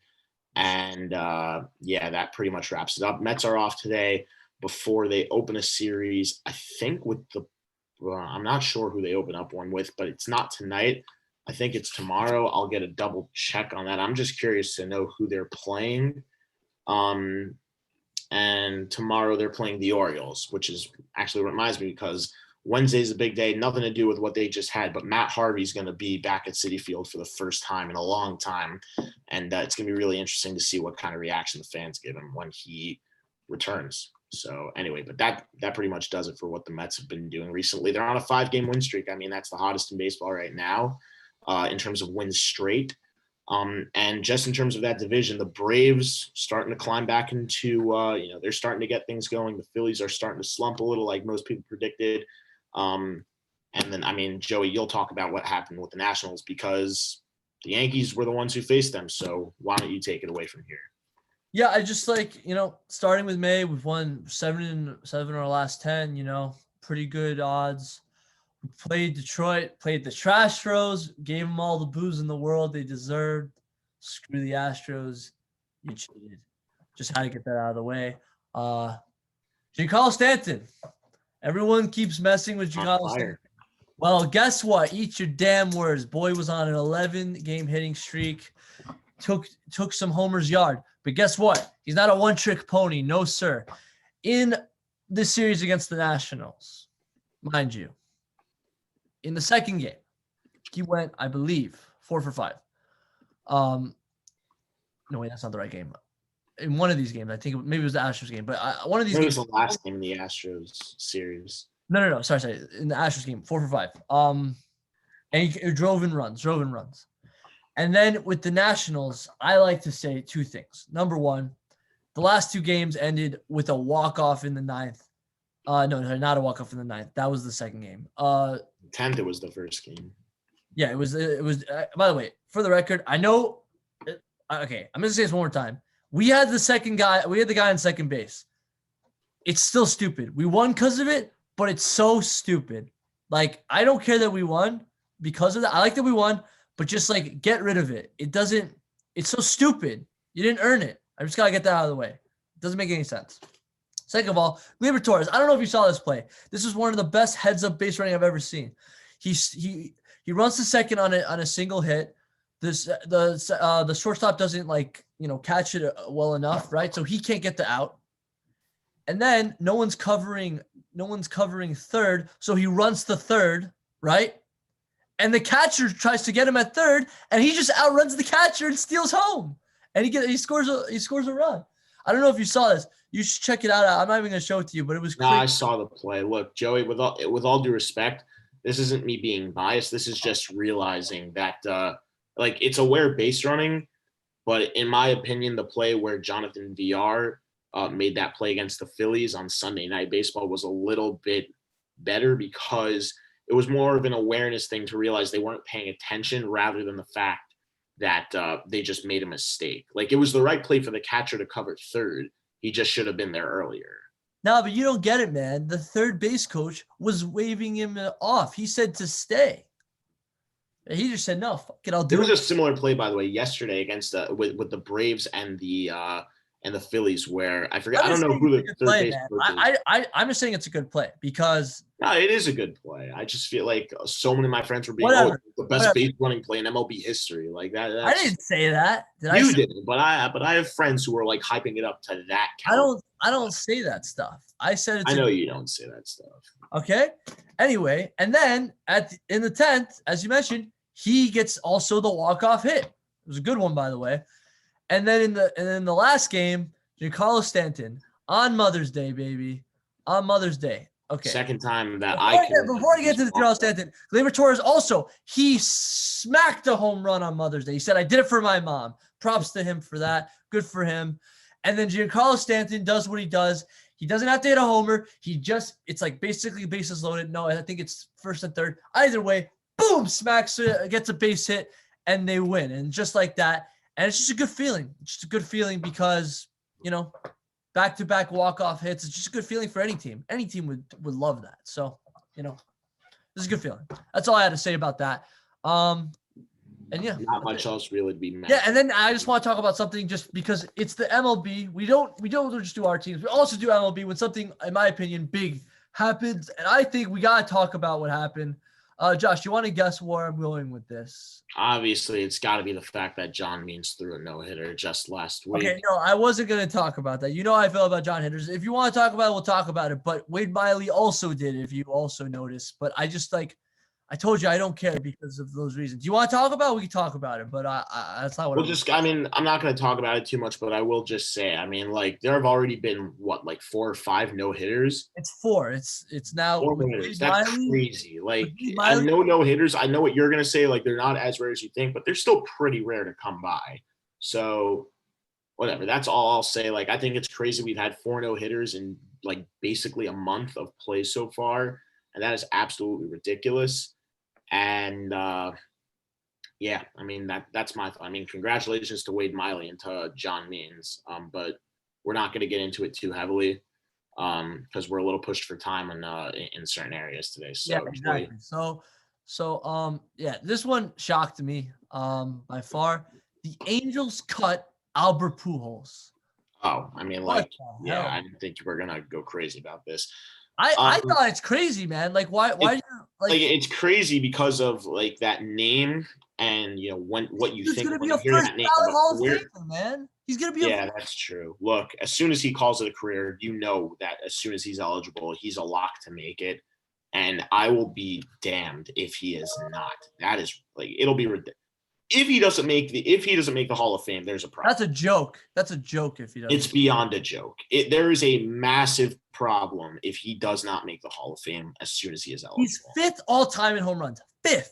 And that pretty much wraps it up. Mets are off today before they open a series, I think with I'm not sure who they open up one with, but it's not tonight. I think it's tomorrow. I'll get a double check on that. I'm just curious to know who they're playing. And tomorrow they're playing the Orioles, which is actually reminds me because Wednesday's a big day, nothing to do with what they just had, but Matt Harvey's going to be back at Citi Field for the first time in a long time. And it's going to be really interesting to see what kind of reaction the fans give him when he returns. So anyway, but that pretty much does it for what the Mets have been doing recently. They're on a 5-game win streak. I mean, that's the hottest in baseball right now in terms of wins straight. And just in terms of that division, the Braves starting to climb back into, they're starting to get things going. The Phillies are starting to slump a little like most people predicted. And then, I mean, Joey, you'll talk about what happened with the Nationals because the Yankees were the ones who faced them. So why don't you take it away from here? Yeah, I just starting with May, we've won 7 of our last 10, pretty good odds. We played Detroit, played the Astros, gave them all the booze in the world they deserved. Screw the Astros. You cheated. Just had to get that out of the way. Giancarlo Stanton. Everyone keeps messing with Giancarlo Stanton. Well, guess what? Eat your damn words. Boy was on an 11-game hitting streak. Took some homers yard. But guess what? He's not a one-trick pony. No, sir. In this series against the Nationals, mind you, in the second game, he went, I believe, 4 for 5. No, wait, that's not the right game. In one of these games, I think maybe it was the Astros game, but one of these games. It was the last game in the Astros series. No. Sorry. In the Astros game, 4 for 5. And he drove in runs. And then with the Nationals, I like to say 2 things. Number one, the last 2 games ended with a walk-off in the 9th. No, not a walk-off in the 9th. That was the second game. 10th, it was the first game. Yeah, it was. By the way, for the record, I know. Okay, I'm going to say this one more time. We had the guy on second base. It's still stupid. We won because of it, but it's so stupid. Like, I don't care that we won because of that. I like that we won. But just get rid of it. It's so stupid. You didn't earn it. I just got to get that out of the way. It doesn't make any sense. Second of all, Gleyber Torres. I don't know if you saw this play. This is one of the best heads-up base running I've ever seen. He runs to second on a single hit. The shortstop doesn't catch it well enough, right? So he can't get the out. And then no one's covering third, so he runs to third, right? And the catcher tries to get him at third, and he just outruns the catcher and steals home. And he scores a run. I don't know if you saw this. You should check it out. I'm not even gonna show it to you, but it was crazy. No, I saw the play. Look, Joey, with all due respect, this isn't me being biased. This is just realizing that it's aware base running, but in my opinion, the play where Jonathan VR made that play against the Phillies on Sunday Night Baseball was a little bit better because it was more of an awareness thing to realize they weren't paying attention rather than the fact that they just made a mistake. It was the right play for the catcher to cover third. He just should have been there earlier. No, but you don't get it, man. The third base coach was waving him off. He said to stay. He just said, no, fuck it, I'll do it. There was a similar play, by the way, yesterday against with the Braves and the Phillies where I forget. I don't know who the third base coach is. I'm just saying it's a good play because no, it is a good play. I just feel like so many of my friends were being the best base running play in MLB history. I didn't say that. You didn't, but I have friends who are hyping it up to that count. I don't say that stuff. I said I know you don't say that stuff. Okay. Anyway, and then in the 10th, as you mentioned, he gets also the walk-off hit. It was a good one, by the way. And then in the last game, Giancarlo Stanton on Mother's Day, baby, on Mother's Day, Okay. Second time that Before I get to the Giancarlo Stanton, Gleyber Torres also, he smacked a home run on Mother's Day. He said, I did it for my mom. Props to him for that. Good for him. And then Giancarlo Stanton does what he does. He doesn't have to hit a homer. It's like basically bases loaded. No, I think it's first and third. Either way, boom, smacks it, gets a base hit, and they win. And just like that. And it's just a good feeling. It's just a good feeling because, back-to-back walk-off hits. It's just a good feeling for any team. Any team would love that. So, this is a good feeling. That's all I had to say about that. And yeah, not much else really to be mad. Yeah, and then I just want to talk about something just because it's the MLB. We don't just do our teams. We also do MLB when something, in my opinion, big happens. And I think we got to talk about what happened. Josh, you want to guess where I'm going with this? Obviously, it's got to be the fact that John Means threw a no-hitter just last week. Okay, no, I wasn't going to talk about that. You know how I feel about John hitters. If you want to talk about it, we'll talk about it. But Wade Miley also did, if you also noticed. But I just I told you I don't care because of those reasons. Do you want to talk about it? We can talk about it, but that's not what I'm not going to talk about it too much, but I will just say, there have already been 4 or 5 no-hitters. It's 4. It's now 4 no-hitters. That's crazy. I know no-hitters. I know what you're going to say. They're not as rare as you think, but they're still pretty rare to come by. So whatever. That's all I'll say. I think it's crazy. We've had 4 no-hitters in basically a month of play so far, and that is absolutely ridiculous. And that's my thought. Congratulations to Wade Miley and to John Means. But we're not going to get into it too heavily because we're a little pushed for time in certain areas today. So yeah, exactly. So this one shocked me by far. The Angels cut Albert Pujols. Oh, I didn't think you were gonna go crazy about this. I thought it's crazy, man. Why it's crazy because of that name and what you think when you hear that name. Hall of Famer, man. He's gonna be. Yeah, that's true. Look, as soon as he calls it a career, that as soon as he's eligible, he's a lock to make it. And I will be damned if he is not. That is it'll be ridiculous. If he doesn't make the Hall of Fame, there's a problem. That's a joke. That's a joke if he doesn't. It's beyond a joke. There is a massive problem if he does not make the Hall of Fame as soon as he is eligible. He's 5th all time in home runs. 5th.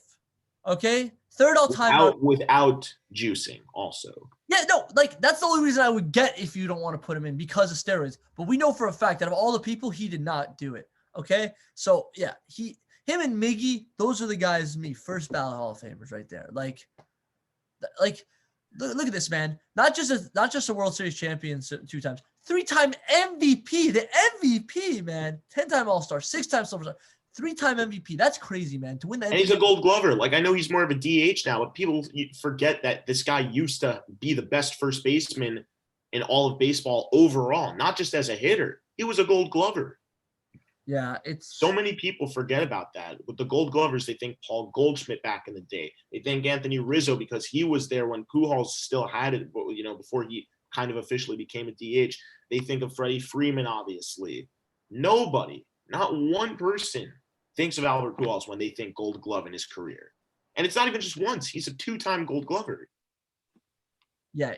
Okay? 3rd all time without juicing also. Yeah, no, that's the only reason I would get if you don't want to put him in because of steroids. But we know for a fact that of all the people, he did not do it. Okay? So yeah, him and Miggy, those are the guys, first ballot Hall of Famers right there. Look at this, man. Not just a World Series champion 2 times, 3-time MVP. The MVP, man. 10-time All-Star, 6-time Silver Star, 3-time MVP. That's crazy, man. To win that. And he's a Gold Glover. I know he's more of a DH now, but people forget that this guy used to be the best first baseman in all of baseball overall, not just as a hitter. He was a Gold Glover. Yeah, it's so many people forget about that. With the Gold Glovers, they think Paul Goldschmidt back in the day. They think Anthony Rizzo because he was there when Pujols still had it, before he kind of officially became a DH. They think of Freddie Freeman, obviously. Nobody, not one person, thinks of Albert Pujols when they think Gold Glove in his career. And it's not even just once. He's a 2-time Gold Glover. Yeah,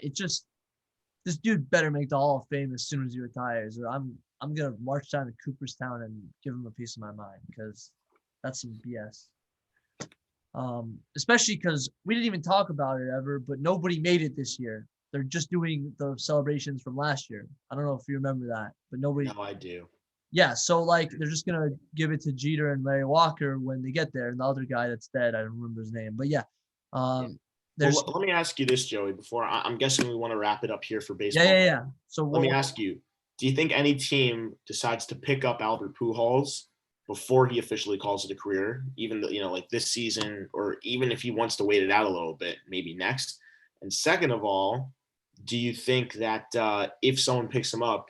this dude better make the Hall of Fame as soon as he retires, or I'm going to march down to Cooperstown and give him a piece of my mind because that's some BS. Especially because we didn't even talk about it ever, but nobody made it this year. They're just doing the celebrations from last year. I don't know if you remember that, but nobody. No, I do. Yeah, so they're just going to give it to Jeter and Larry Walker when they get there. And the other guy that's dead, I don't remember his name. But yeah. Let me ask you this, Joey, before I'm guessing we want to wrap it up here for baseball. Yeah. So let me ask you. Do you think any team decides to pick up Albert Pujols before he officially calls it a career, even though, this season, or even if he wants to wait it out a little bit, maybe next? And second of all, do you think that if someone picks him up,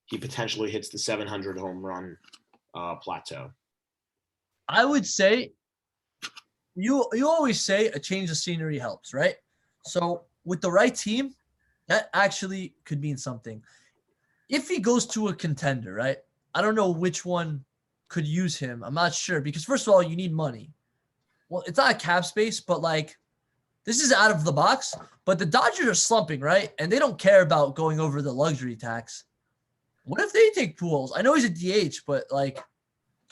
he potentially hits the 700 home run plateau? I would say you always say a change of scenery helps, right? So with the right team, that actually could mean something. If he goes to a contender, right? I don't know which one could use him. I'm not sure because first of all, you need money. Well, it's not a cap space, but this is out of the box. But the Dodgers are slumping, right? And they don't care about going over the luxury tax. What if they take Pujols? I know he's a DH, but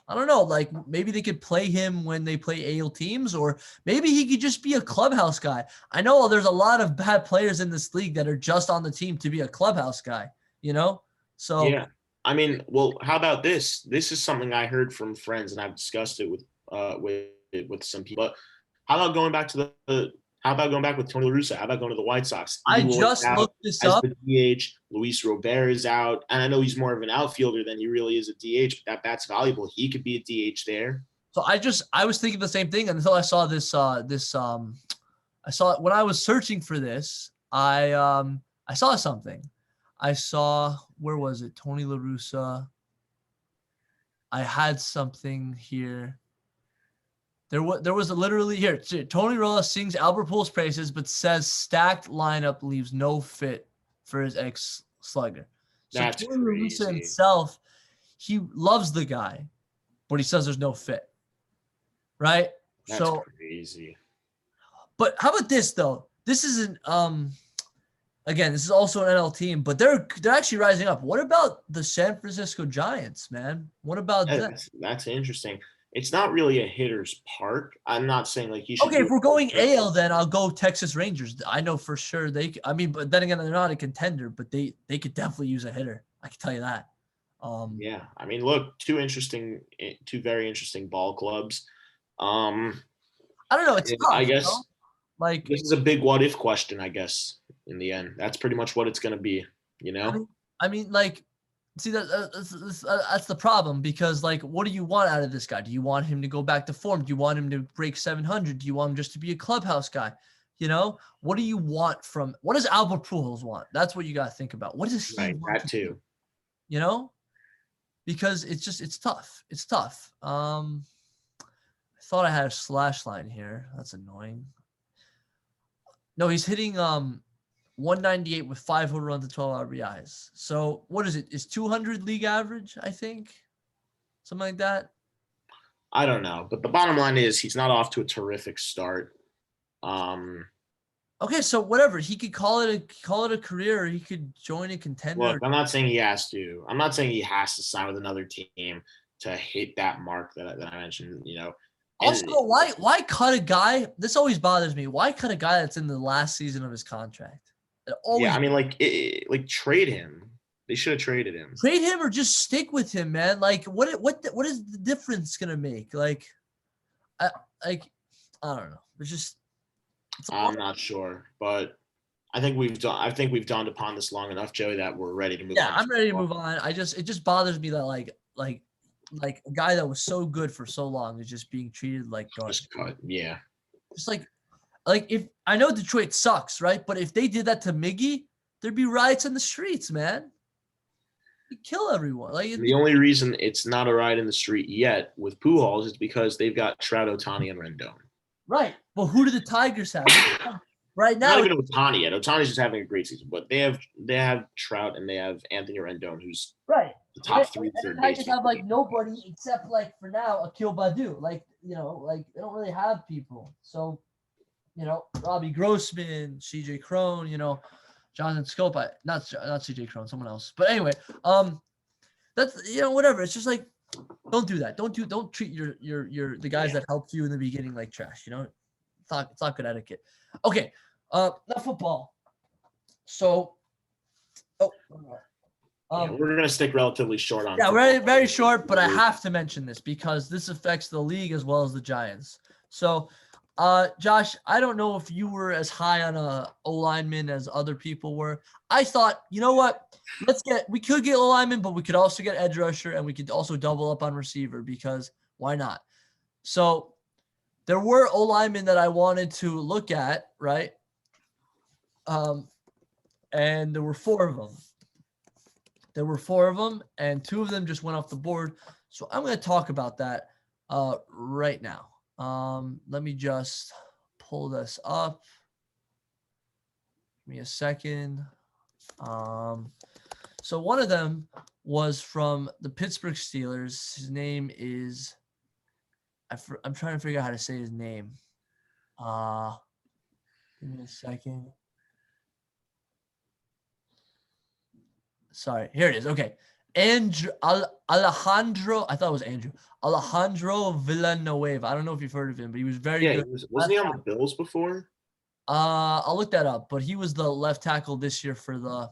I don't know, like maybe they could play him when they play AL teams, or maybe he could just be a clubhouse guy. I know there's a lot of bad players in this league that are just on the team to be a clubhouse guy, you know? So Yeah. I mean, well, how about this? This is something I heard from friends, and I've discussed it with some people. But how about going back to how about going back with Tony La Russa? How about going to the White Sox? I Eloy's just out looked this as up. the DH. Luis Robert is out, and I know he's more of an outfielder than he really is a DH. But that bat's valuable. He could be a DH there. So I was thinking the same thing until I saw this I saw it when I was searching for this. I saw something. I saw, where was it? Tony La Russa. I had something here. There was literally here. Tony Rolla sings Albert Pujols praises, but says stacked lineup leaves no fit for his ex-slugger. So That's Tony La Russa crazy. himself, he loves the guy, but he says there's no fit. Right? That's So, crazy. but how about this though? This isn't again, this is also an NL team, but they're actually rising up. What about the San Francisco Giants, man? What about that? That's interesting. It's not really a hitter's park. I'm not saying like he should Okay, do if we're going it. AL, then I'll go Texas Rangers. I know for sure I mean, but then again, they're not a contender, but they could definitely use a hitter. I can tell you that. Yeah, I mean, look, two very interesting ball clubs. I don't know. It's tough. I You know? guess Like, this is a big what if question. I guess in the end, that's pretty much what it's going to be. You I know? mean, like, see that's the problem, because like, what do you want out of this guy? Do you want him to go back to form? Do you want him to break 700? Do you want him just to be a clubhouse guy? You know, what do you want from? What does Albert Pujols want? That's what you got to think about. What does he Right. want That to do? too. You know, because it's tough. It's tough. I thought I had a slash line here. That's annoying. No, he's hitting 198 with 5 home runs and 12 RBIs. So what is it? Is 200 league average, I think? Something like that. I don't know, but the bottom line is he's not off to a terrific start. Okay, so whatever. He could call it a career, or he could join a contender. Look, I'm not saying he has to. I'm not saying he has to sign with another team to hit that mark that I mentioned. You know, Also, and why cut a guy? This always bothers me. Why cut a guy that's in the last season of his contract? It always yeah, I mean, like trade him. They should have traded him. trade him or just stick with him, man. Like, what is the difference gonna make? Like, I don't know. I'm not sure, but I think we've dawned upon this long enough, Joey, that we're ready to move Yeah, on. I'm ready to move on. It just bothers me that like a guy that was so good for so long is just being treated like garbage. Just cut. Yeah. Just like if I know Detroit sucks, right? But if they did that to Miggy, there'd be riots in the streets, man. You'd kill everyone. Like, The only reason it's not a ride in the street yet with Pujols is because they've got Trout, Ohtani, and Rendon. right. But who do the Tigers have? Right now, Not even Ohtani yet. Ohtani's just having a great season, but they have Trout and they have Anthony Rendon, who's right. the top three And third the Tigers baseman. have like nobody except like for now Akil Badu. Like, you know, like they don't really have people. So, you know, Robbie Grossman, CJ Crone, you know, Jonathan Scope, not CJ Crone, someone else. But anyway, that's, you know, whatever. It's just like, don't do that. Don't treat your the guys that helped you in the beginning like trash. You know, it's not good etiquette. Okay, now football. So, we're gonna stick relatively short on. Yeah, football. very very short, but I have to mention this because this affects the league as well as the Giants. So, Josh, I don't know if you were as high on a O-lineman as other people were. I thought, you know what? We could get O-lineman, but we could also get edge rusher, and we could also double up on receiver because why not? So there were O-linemen that I wanted to look at, right? And there were 4 of them. And 2 of them just went off the board. So I'm going to talk about that right now. Let me just pull this up. Give me a second. So one of them was from the Pittsburgh Steelers. His name is, I'm trying to figure out how to say his name. Give me a second. Sorry, here it is. Okay. Alejandro. I thought it was Andrew. Alejandro Villanueva. I don't know if you've heard of him, but he was very Yeah, good. wasn't he on the Bills before? I'll look that up, but he was the left tackle this year for the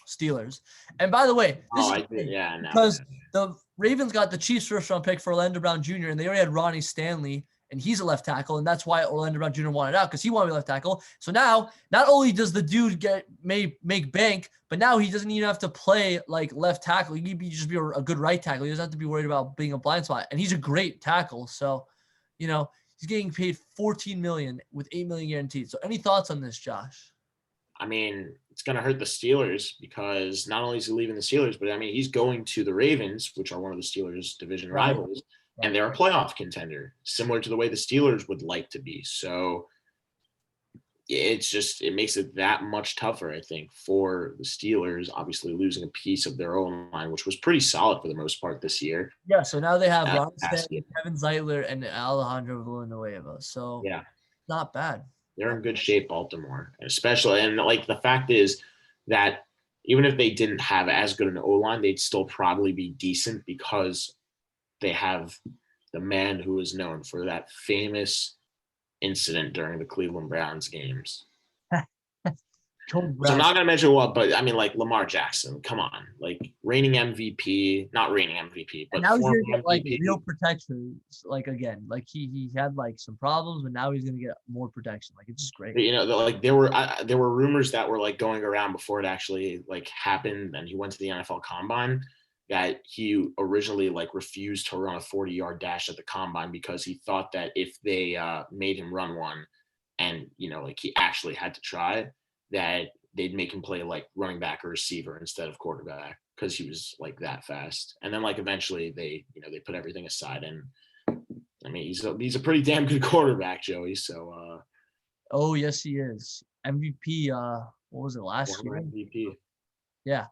Steelers. And by the way, this is yeah, because the Ravens got the Chiefs first round pick for Orlando Brown Jr. and they already had Ronnie Stanley, and he's a left tackle, and that's why Orlando Brown Jr. wanted out because he wanted to be left tackle. So now, not only does the dude make bank, but now he doesn't even have to play like left tackle. He can just be a good right tackle. He doesn't have to be worried about being a blind spot, and he's a great tackle. So, he's getting paid $14 million with $8 million guaranteed. So, any thoughts on this, Josh? I mean, it's going to hurt the Steelers because not only is he leaving the Steelers, but I mean, he's going to the Ravens, which are one of the Steelers' division rivals, and they're a playoff contender, similar to the way the Steelers would like to be. So it makes it that much tougher, I think, for the Steelers, obviously losing a piece of their own line, which was pretty solid for the most part this year. Yeah, so now they have Ron Stanley, Kevin Zeitler, and Alejandro Villanueva. So yeah, not bad. They're in good shape, Baltimore, especially. And like the fact is that even if they didn't have as good an O-line, they'd still probably be decent because they have the man who is known for that famous incident during the Cleveland Browns games. So I'm not going to mention what, but I mean, like Lamar Jackson, come on, like not reigning MVP, but now he's going to get like real protection. Like again, like he had like some problems, but now he's going to get more protection. Like it's just great. Like there were rumors that were like going around before it actually like happened, and he went to the NFL Combine, that he originally like refused to run a 40-yard dash at the Combine because he thought that if they made him run one, and like he actually had to try, that they'd make him play like running back or receiver instead of quarterback because he was like that fast. And then like eventually they put everything aside, and I mean he's a pretty damn good quarterback, Joey. So oh yes, he is MVP. What was it last year? MVP. Yeah.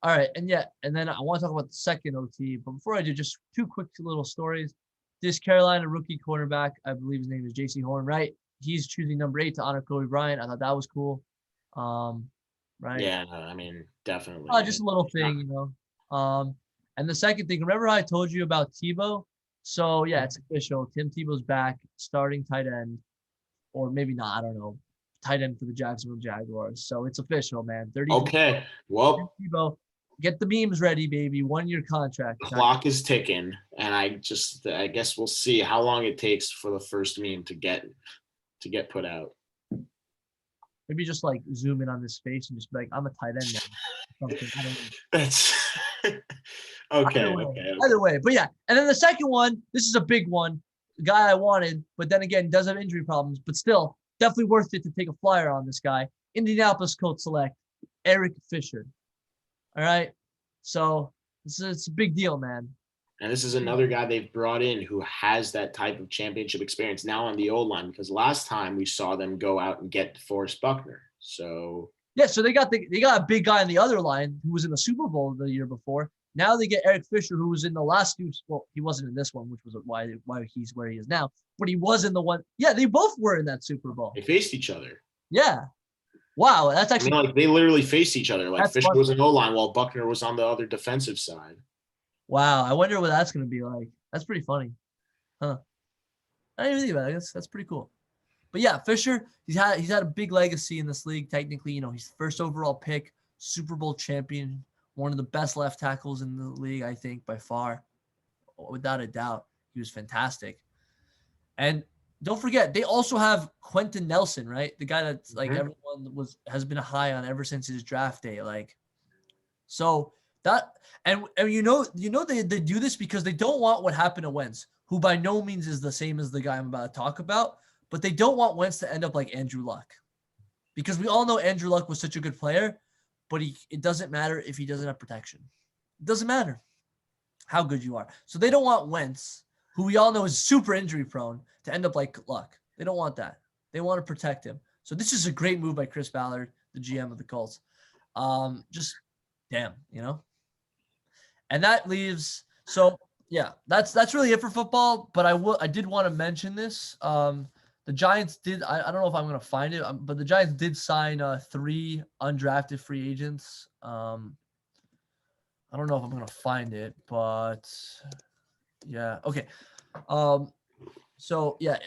All right, and then I want to talk about the second OT, but before I do, just two quick little stories. This Carolina rookie cornerback, I believe his name is J.C. Horn, right? He's choosing number 8 to honor Kobe Bryant. I thought that was cool. Right? Yeah, no, I mean, definitely. Just a little thing, And the second thing, remember how I told you about Tebow? So yeah, it's official. Tim Tebow's back, starting tight end, or maybe not. I don't know. Tight end for the Jacksonville Jaguars. So it's official, man. 30. Okay. Well, Tebow, get the memes ready, baby. 1-year contract. The clock is ticking, and I guess we'll see how long it takes for the first meme to get put out. Maybe just like zoom in on his face and just be like, I'm a tight end now. Something. I don't know. That's okay. Either way. But yeah. And then the second one, this is a big one. The guy I wanted, but then again, does have injury problems, but still definitely worth it to take a flyer on this guy. Indianapolis Colts select Eric Fisher. All right. So it's a big deal, man. And this is another guy they've brought in who has that type of championship experience now on the O-line, because last time we saw them go out and get Forrest Buckner. So yeah, so they got a big guy on the other line who was in the Super Bowl the year before. Now they get Eric Fisher, who was in the last two. Well, he wasn't in this one, which was why he's where he is now. But he was in the one. Yeah, they both were in that Super Bowl. They faced each other. Yeah. Wow, that's actually. I mean, like they literally faced each other. Like Fisher was in O-line while Buckner was on the other defensive side. Wow, I wonder what that's going to be like. That's pretty funny, huh? I didn't even think about it. That's pretty cool. But yeah, Fisher, he's had a big legacy in this league. Technically, he's first overall pick, Super Bowl champion, one of the best left tackles in the league, I think, by far, without a doubt. He was fantastic. And don't forget, they also have Quentin Nelson, right? The guy that's like everyone has been high on ever since his draft day. Like, so that and they do this because they don't want what happened to Wentz, who by no means is the same as the guy I'm about to talk about, but they don't want Wentz to end up like Andrew Luck, because we all know Andrew Luck was such a good player, but it doesn't matter if he doesn't have protection. It doesn't matter how good you are. So they don't want Wentz, who we all know is super injury prone, to end up like Luck. They don't want that. They want to protect him. So this is a great move by Chris Ballard, the GM of the Colts. Just damn, And that leaves. So yeah, that's really it for football. But I did want to mention this. The Giants did. I don't know if I'm going to find it, but the Giants did sign 3 undrafted free agents. I don't know if I'm gonna find it, but yeah. Okay. So yeah,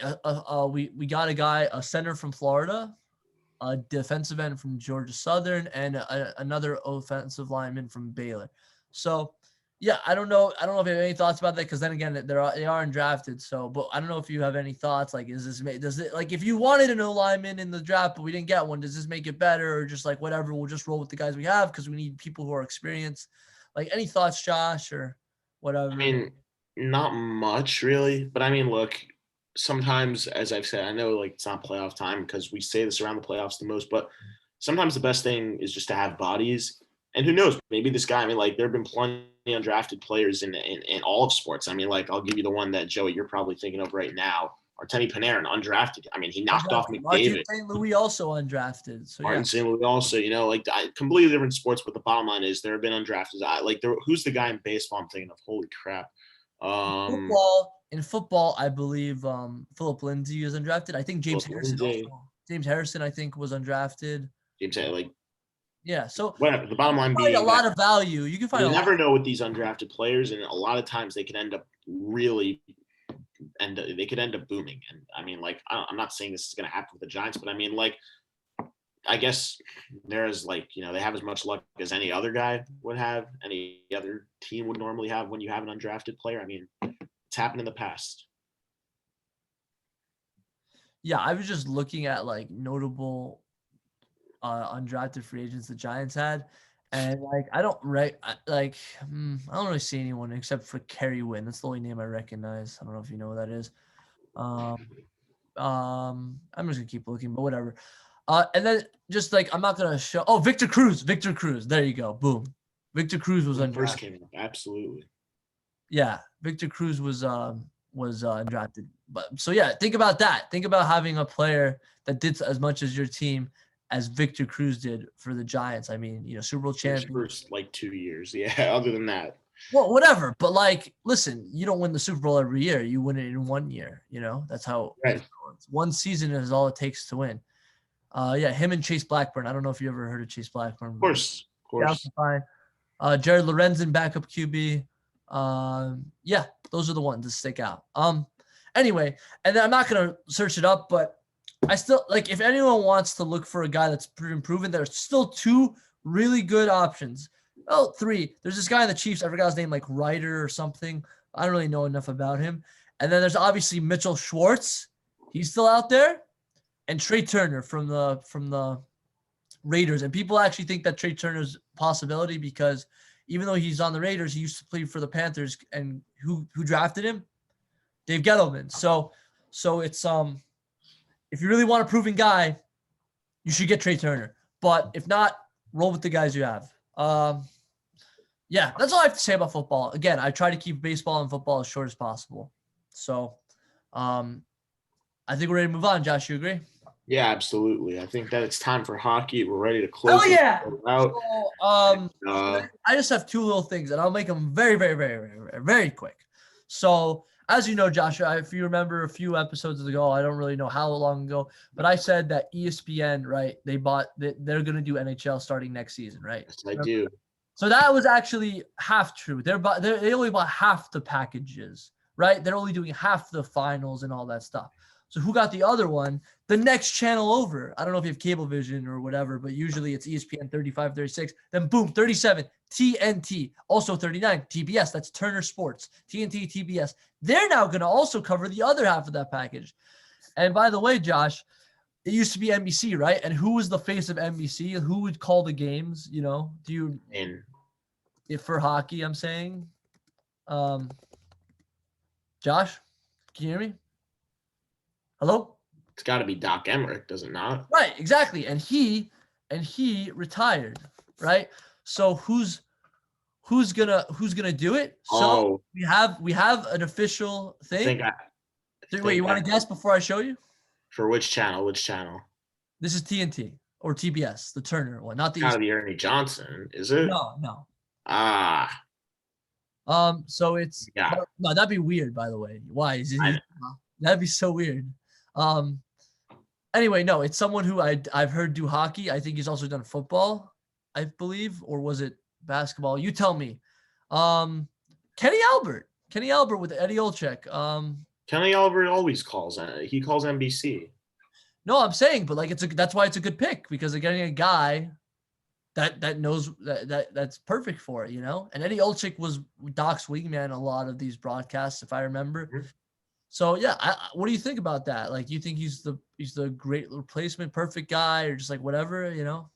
we got a center from Florida, a defensive end from Georgia Southern, and another offensive lineman from Baylor. So yeah, I don't know. I don't know if you have any thoughts about that, because then again, they are undrafted. So, but I don't know if you have any thoughts. Like, does it, like, if you wanted an O lineman in the draft but we didn't get one, does this make it better, or just like whatever, we'll just roll with the guys we have because we need people who are experienced? Like, any thoughts, Josh, or whatever? I mean, not much really, but I mean, look, sometimes, as I've said, I know like it's not playoff time because we say this around the playoffs the most, but sometimes the best thing is just to have bodies. And who knows, maybe this guy, I mean, like there have been plenty of undrafted players in all of sports. I mean, like I'll give you the one that Joey, you're probably thinking of right now, Artemi Panarin, undrafted. I mean, he knocked off Undrafted. Martin McDavid. St. Louis also undrafted. So Martin yeah. St. Louis also, like completely different sports, but the bottom line is there have been undrafted. Who's the guy in baseball I'm thinking of? Holy crap. In football, I believe Philip Lindsay is undrafted. I think James Harrison also. James Harrison, I think, was undrafted. Like Yeah, so whatever. The bottom line find being a lot of value. You can find you a never lot. know with these undrafted players, and a lot of times they could end up booming. And I mean, like I'm not saying this is going to happen with the Giants, but I mean, like I guess there's like they have as much luck as any other guy would have, any other team would normally have when you have an undrafted player. I mean, it's happened in the past. Yeah, I was just looking at like notable undrafted free agents the Giants had, and like I don't really see anyone except for Kerry Wynn. That's the only name I recognize. I don't know if you know who that is. I'm just gonna keep looking, but whatever. And then just like I'm not gonna show. Oh, Victor Cruz. Victor Cruz. There you go. Boom. Victor Cruz was undrafted. First came up, absolutely. Yeah, Victor Cruz was undrafted. But so yeah, think about that. Think about having a player that did as much as your team as Victor Cruz did for the Giants. I mean, Super Bowl champion. First like 2 years. Yeah, other than that. Well, whatever. But like, listen, you don't win the Super Bowl every year. You win it in 1 year. That's how right. One season is all it takes to win. Yeah, him and Chase Blackburn. I don't know if you ever heard of Chase Blackburn. Of course. Yeah, fine. Jared Lorenzen, backup QB. Yeah, those are the ones that stick out. Anyway, and then I'm not gonna search it up, but I still like if anyone wants to look for a guy that's proven, there's still 2 really good options. Oh, 3. There's this guy in the Chiefs. I forgot his name, like Ryder or something. I don't really know enough about him. And then there's obviously Mitchell Schwartz. He's still out there, and Trey Turner from the Raiders. And people actually think that Trey Turner's a possibility because even though he's on the Raiders, he used to play for the Panthers. And who drafted him? Dave Gettleman. So it's if you really want a proven guy, you should get Trey Turner. But if not, roll with the guys you have. Yeah, that's all I have to say about football. Again, I try to keep baseball and football as short as possible. So I think we're ready to move on. Josh, you agree? Yeah, absolutely. I think that it's time for hockey. We're ready to close. Oh yeah. Out. So, I just have 2 little things, and I'll make them very, very, very, very, very quick. So, as you know, Josh, if you remember a few episodes ago, I don't really know how long ago, but I said that ESPN, right? They're going to do NHL starting next season, right? Yes, I do. So that was actually half true. They only bought half the packages, right? They're only doing half the finals and all that stuff. So who got the other one? The next channel over. I don't know if you have Cablevision or whatever, but usually it's ESPN 35, 36. Then boom, 37, TNT. Also 39, TBS. That's Turner Sports. TNT, TBS. They're now going to also cover the other half of that package. And by the way, Josh, it used to be NBC, right? And who was the face of NBC? Who would call the games? For hockey, I'm saying. Josh, can you hear me? Hello? It's got to be Doc Emmerich, does it not? Right, exactly. And he retired, right? So who's gonna do it? So we have an official thing. Wait, you want to guess before I show you? For which channel? Which channel? This is TNT or TBS, the Turner one, not the. It's gotta be Ernie Johnson, is it? No. So it's no, that'd be weird, by the way. Why? That'd be so weird. Anyway, no, it's someone who I've heard do hockey. I think he's also done football, I believe, or was it basketball? You tell me. Kenny Albert. Kenny Albert with Eddie Olczyk. Kenny Albert always calls. He calls NBC. No, I'm saying, but like that's why it's a good pick because they're getting a guy that knows that's perfect for it, you know. And Eddie Olczyk was Doc's wingman a lot of these broadcasts, if I remember. Mm-hmm. So yeah, what do you think about that? Like, do you think he's the great replacement, perfect guy, or just like whatever, you know?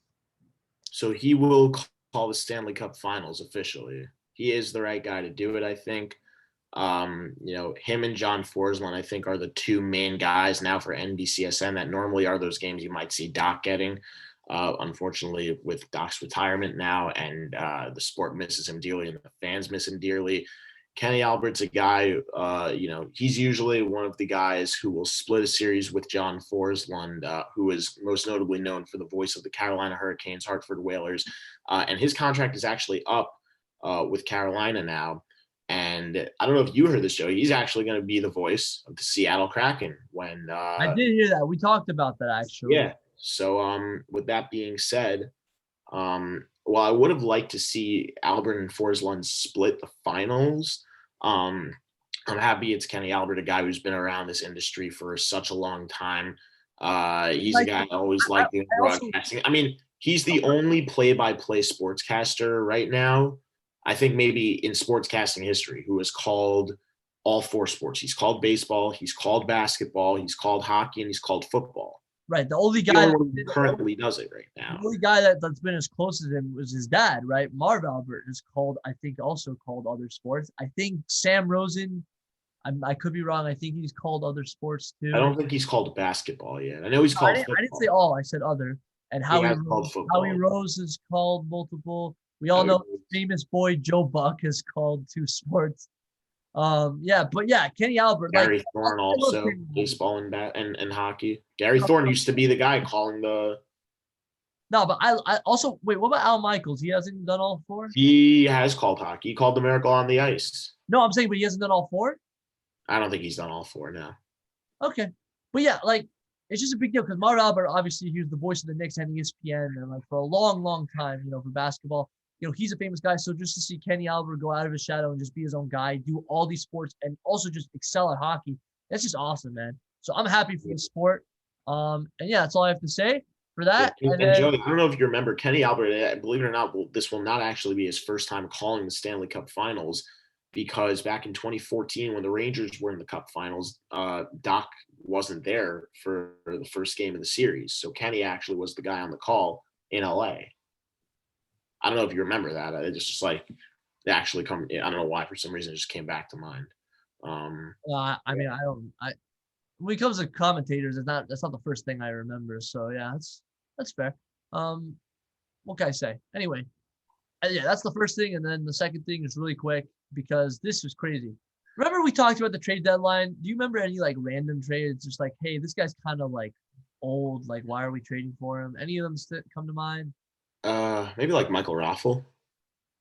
So he will call the Stanley Cup Finals officially. He is the right guy to do it, I think. Him and John Forsland, I think, are the two main guys now for NBCSN that normally are those games you might see Doc getting. Unfortunately, with Doc's retirement now and the sport misses him dearly and the fans miss him dearly, Kenny Albert's a guy, he's usually one of the guys who will split a series with John Forsland, who is most notably known for the voice of the Carolina Hurricanes, Hartford Whalers. And his contract is actually up with Carolina now. And I don't know if you heard this, Joe. He's actually going to be the voice of the Seattle Kraken when I did hear that. We talked about that actually. Yeah. So with that being said, while I would have liked to see Albert and Forsland split the finals, I'm happy it's Kenny Albert, a guy who's been around this industry for such a long time. He's a guy I always liked in broadcasting. I mean, he's the only play-by-play sportscaster right now, I think maybe in sportscasting history, who has called all four sports. He's called baseball, he's called basketball, he's called hockey, and he's called football. Right. The only guy who currently does it right now. The only guy that's been as close to him was his dad, right? Marv Albert is called, I think, also called other sports. I think Sam Rosen, I could be wrong. I think he's called other sports too. I don't think he's called basketball yet. I know he's called football. I didn't say all. I said other. And Howie Rose is called multiple. We all know famous boy Joe Buck is called two sports. Kenny Albert. Gary Thorne also, baseball and hockey. Gary Thorne used to be the guy calling the. No, but I also wait. What about Al Michaels? He hasn't done all four. He has called hockey. He called the Miracle on the Ice. No, I'm saying, but he hasn't done all four. I don't think he's done all four now. Okay, but yeah, like it's just a big deal because Marv Albert, obviously, he was the voice of the Knicks and ESPN, and like for a long, long time, for basketball. He's a famous guy. So just to see Kenny Albert go out of his shadow and just be his own guy, do all these sports, and also just excel at hockey, that's just awesome, man. So I'm happy for the sport. And yeah, that's all I have to say for that. And Joey, I don't know if you remember, Kenny Albert, believe it or not, this will not actually be his first time calling the Stanley Cup Finals, because back in 2014, when the Rangers were in the Cup Finals, Doc wasn't there for the first game of the series. So Kenny actually was the guy on the call in LA. I don't know if you remember that. It's just like they actually come. I don't know why. For some reason, it just came back to mind. When it comes to commentators, that's not the first thing I remember. So yeah, that's fair. What can I say? Anyway, yeah, that's the first thing, and then the second thing is really quick because this was crazy. Remember we talked about the trade deadline? Do you remember any like random trades? Just like, hey, this guy's kind of like old. Like, why are we trading for him? Any of them come to mind? Maybe like Michael Raffle.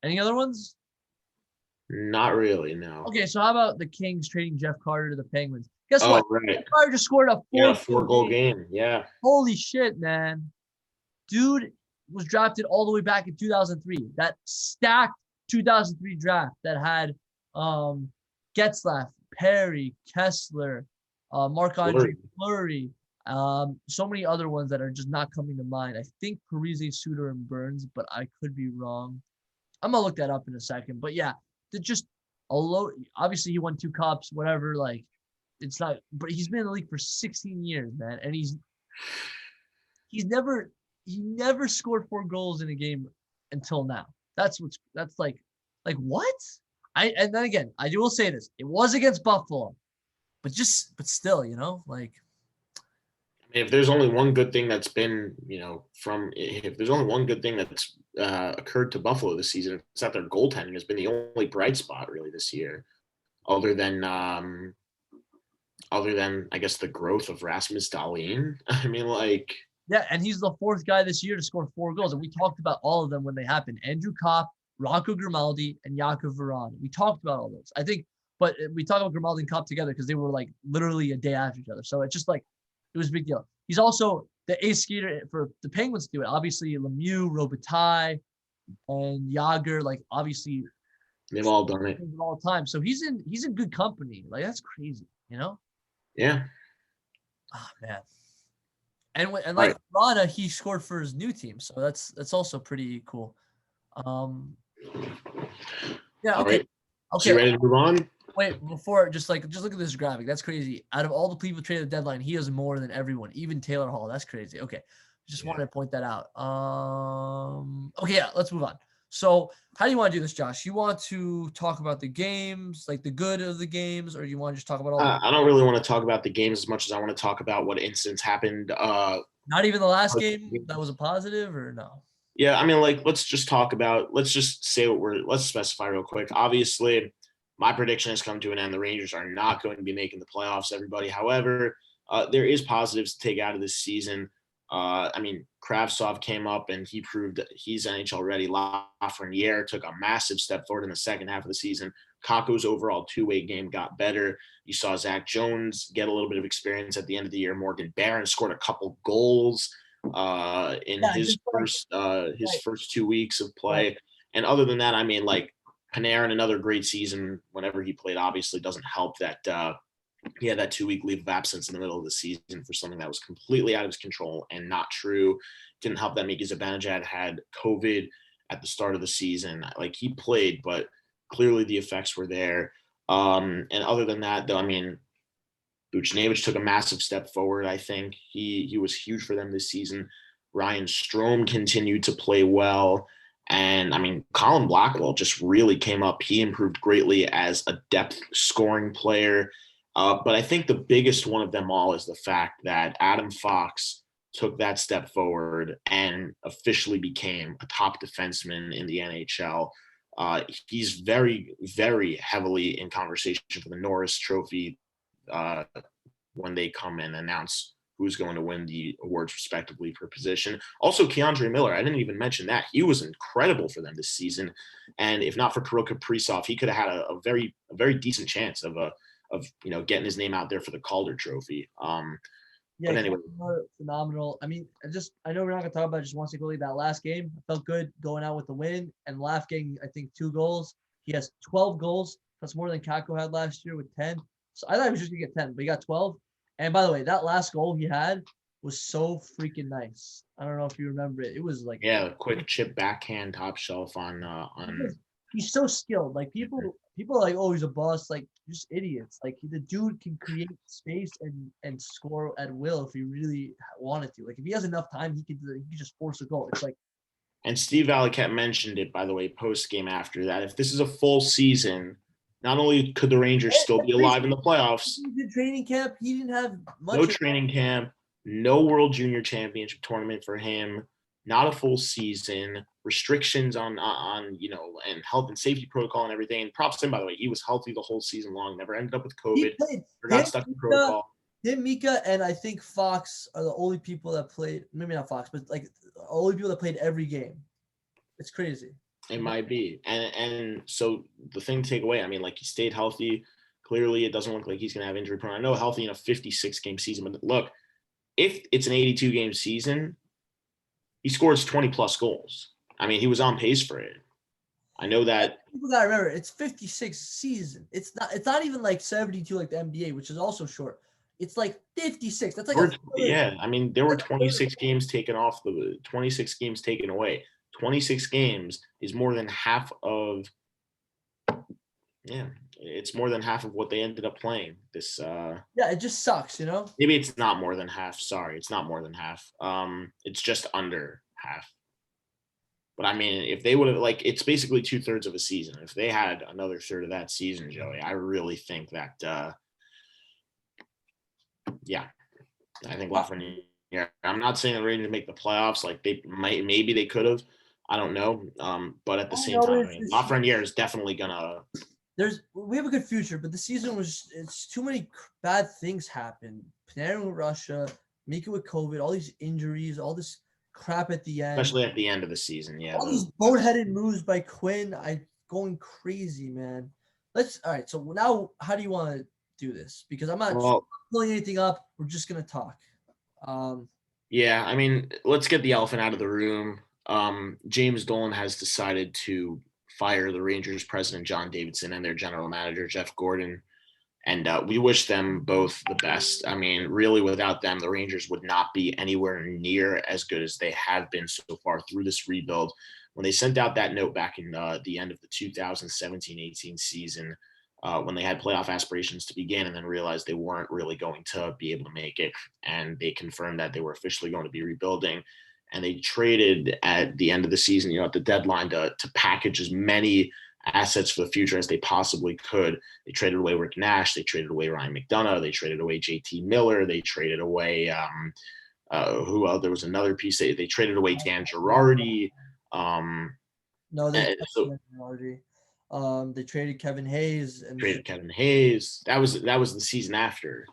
Any other ones? Not really, no. Okay, so how about the Kings trading Jeff Carter to the Penguins? Guess what? Right. Jeff Carter just scored a four-goal game. Yeah. Holy shit, man. Dude was drafted all the way back in 2003. That stacked 2003 draft that had Getzlaf, Perry, Kessler, Marc-Andre Fleury, so many other ones that are just not coming to mind. I think Parise, Suter, and Burns, but I could be wrong. I'm gonna look that up in a second. But yeah, obviously he won 2 cups, whatever. Like, it's not. But he's been in the league for 16 years, man, and he never scored 4 goals in a game until now. That's like what? And then again, I will say this: it was against Buffalo, but still, like. If there's only one good thing that's been, if there's only one good thing that's occurred to Buffalo this season, it's that their goaltending has been the only bright spot really this year, other than I guess the growth of Rasmus Dahlin. I mean, like. Yeah, and he's the 4th guy this year to score 4 goals, and we talked about all of them when they happened. Andrew Kopp, Rocco Grimaldi, and Jakub Veron. We talked about all those. I think, but we talked about Grimaldi and Kopp together because they were like literally a day after each other. So it's just like. It was a big deal. He's also the ace skater for the Penguins to do it. Obviously, Lemieux, Robitaille, and Yager. Like, obviously, They've all done it. all the time. So he's in good company. Like that's crazy, you know? Yeah. Oh man. And Right. like Rana, he scored for his new team, so that's also pretty cool. Yeah. All Okay. right. So Okay. you ready to move on? Wait, before just look at this graphic. That's crazy. Out of all the people traded at the deadline, he has more than everyone, even Taylor Hall. That's crazy. Okay. Just wanted to point that out. Okay, yeah, let's move on. So how do you want to do this, Josh? You want to talk about the games, like the good of the games, or you want to just talk about all the I don't really want to talk about the games as much as I want to talk about what incidents happened. not even the last game that was a positive or no? Yeah, I mean, like, let's just say let's specify real quick. Obviously, my prediction has come to an end. The Rangers are not going to be making the playoffs, everybody. However, there is positives to take out of this season. I mean, Kravtsov came up and he proved that he's NHL ready. Lafreniere took a massive step forward in the second half of the season. Kakko's overall two-way game got better. You saw Zach Jones get a little bit of experience at the end of the year. Morgan Barron scored a couple goals in his first 2 weeks of play. And other than that, I mean, like Panarin, another great season whenever he played, obviously doesn't help that he had that 2 week leave of absence in the middle of the season for something that was completely out of his control and not true. Didn't help that Mika Zibanejad had COVID at the start of the season. Like he played, but clearly the effects were there. And other than that, though, I mean, Buchnevich took a massive step forward. I think he was huge for them this season. Ryan Strome continued to play well. And I mean, Colin Blackwell just really came up. He improved greatly as a depth scoring player. But I think the biggest one of them all is the fact that Adam Fox took that step forward and officially became a top defenseman in the NHL. He's very, very heavily in conversation for the Norris Trophy when they come and announce who's going to win the awards respectively per position. Also, Keandre Miller, I didn't even mention that. He was incredible for them this season. And if not for Kirill Kaprizov, he could have had a very decent chance of getting his name out there for the Calder Trophy. Yeah, but anyway, phenomenal. I mean, I know we're not gonna talk about it, just once quickly that last game. I felt good going out with the win and Laugh getting, I think, 2 goals. He has 12 goals. That's more than Kakko had last year with 10. So I thought he was just gonna get 10, but he got 12. And by the way, that last goal he had was so freaking nice. I don't know if you remember it. It was like quick chip backhand top shelf on he's so skilled. Like people are like, oh, he's a boss. Like just idiots. Like the dude can create space and score at will if he really wanted to. Like if he has enough time, he could just force a goal. It's like. And Steve Valiquette mentioned it, by the way, post game after that. If this is a full season, not only could the Rangers still be alive in the playoffs, training camp, he didn't have much. No training camp, no World Junior Championship tournament for him, not a full season, restrictions on and health and safety protocol and everything. And props to him, by the way, he was healthy the whole season long, never ended up with COVID, or got stuck in protocol. Him, Mika, and I think Fox are the only people that played. Maybe not Fox, but like the only people that played every game. It's crazy. It might be, and so the thing to take away, I mean, like he stayed healthy. Clearly, it doesn't look like he's going to have injury prone. I know healthy in a 56-game season, but look, if it's an 82-game season, he scores 20-plus goals. I mean, he was on pace for it. I know that. People gotta remember, it's 56 season. It's not even like 72 like the NBA, which is also short. It's like 56. That's like I mean, there were 26 games taken off 26 games taken away. 26 games is more than half of. Yeah, it's more than half of what they ended up playing this. It just sucks, you know. Maybe it's not more than half. Sorry, it's not more than half. It's just under half. But I mean, if they would have, like, it's basically 2/3 of a season. If they had another third of that season, Joey, I really think that. I think Lafreniere. Yeah, I'm not saying the Rangers make the playoffs. Like maybe they could have. I don't know. But at the same time, I mean, Lafreniere is definitely gonna. We have a good future, but the season it's too many bad things happened. Panarin with Russia, Mika with COVID, all these injuries, all this crap at the end. Especially at the end of the season, yeah. All these boneheaded moves by Quinn, going crazy, man. All right. So now, how do you want to do this? Because I'm not pulling anything up. We're just gonna talk. Yeah, I mean, let's get the elephant out of the room. James Dolan has decided to fire the Rangers president, John Davidson, and their general manager, Jeff Gordon. And we wish them both the best. I mean, really, without them, the Rangers would not be anywhere near as good as they have been so far through this rebuild. When they sent out that note back in the end of the 2017-18 season, when they had playoff aspirations to begin and then realized they weren't really going to be able to make it, and they confirmed that they were officially going to be rebuilding, and they traded at the end of the season, at the deadline to package as many assets for the future as they possibly could. They traded away Rick Nash. They traded away Ryan McDonough. They traded away JT Miller. They traded away who else? There was another piece. They traded away Dan Girardi. No, they traded Girardi. They traded Kevin Hayes. And traded Kevin Hayes. That was the season after.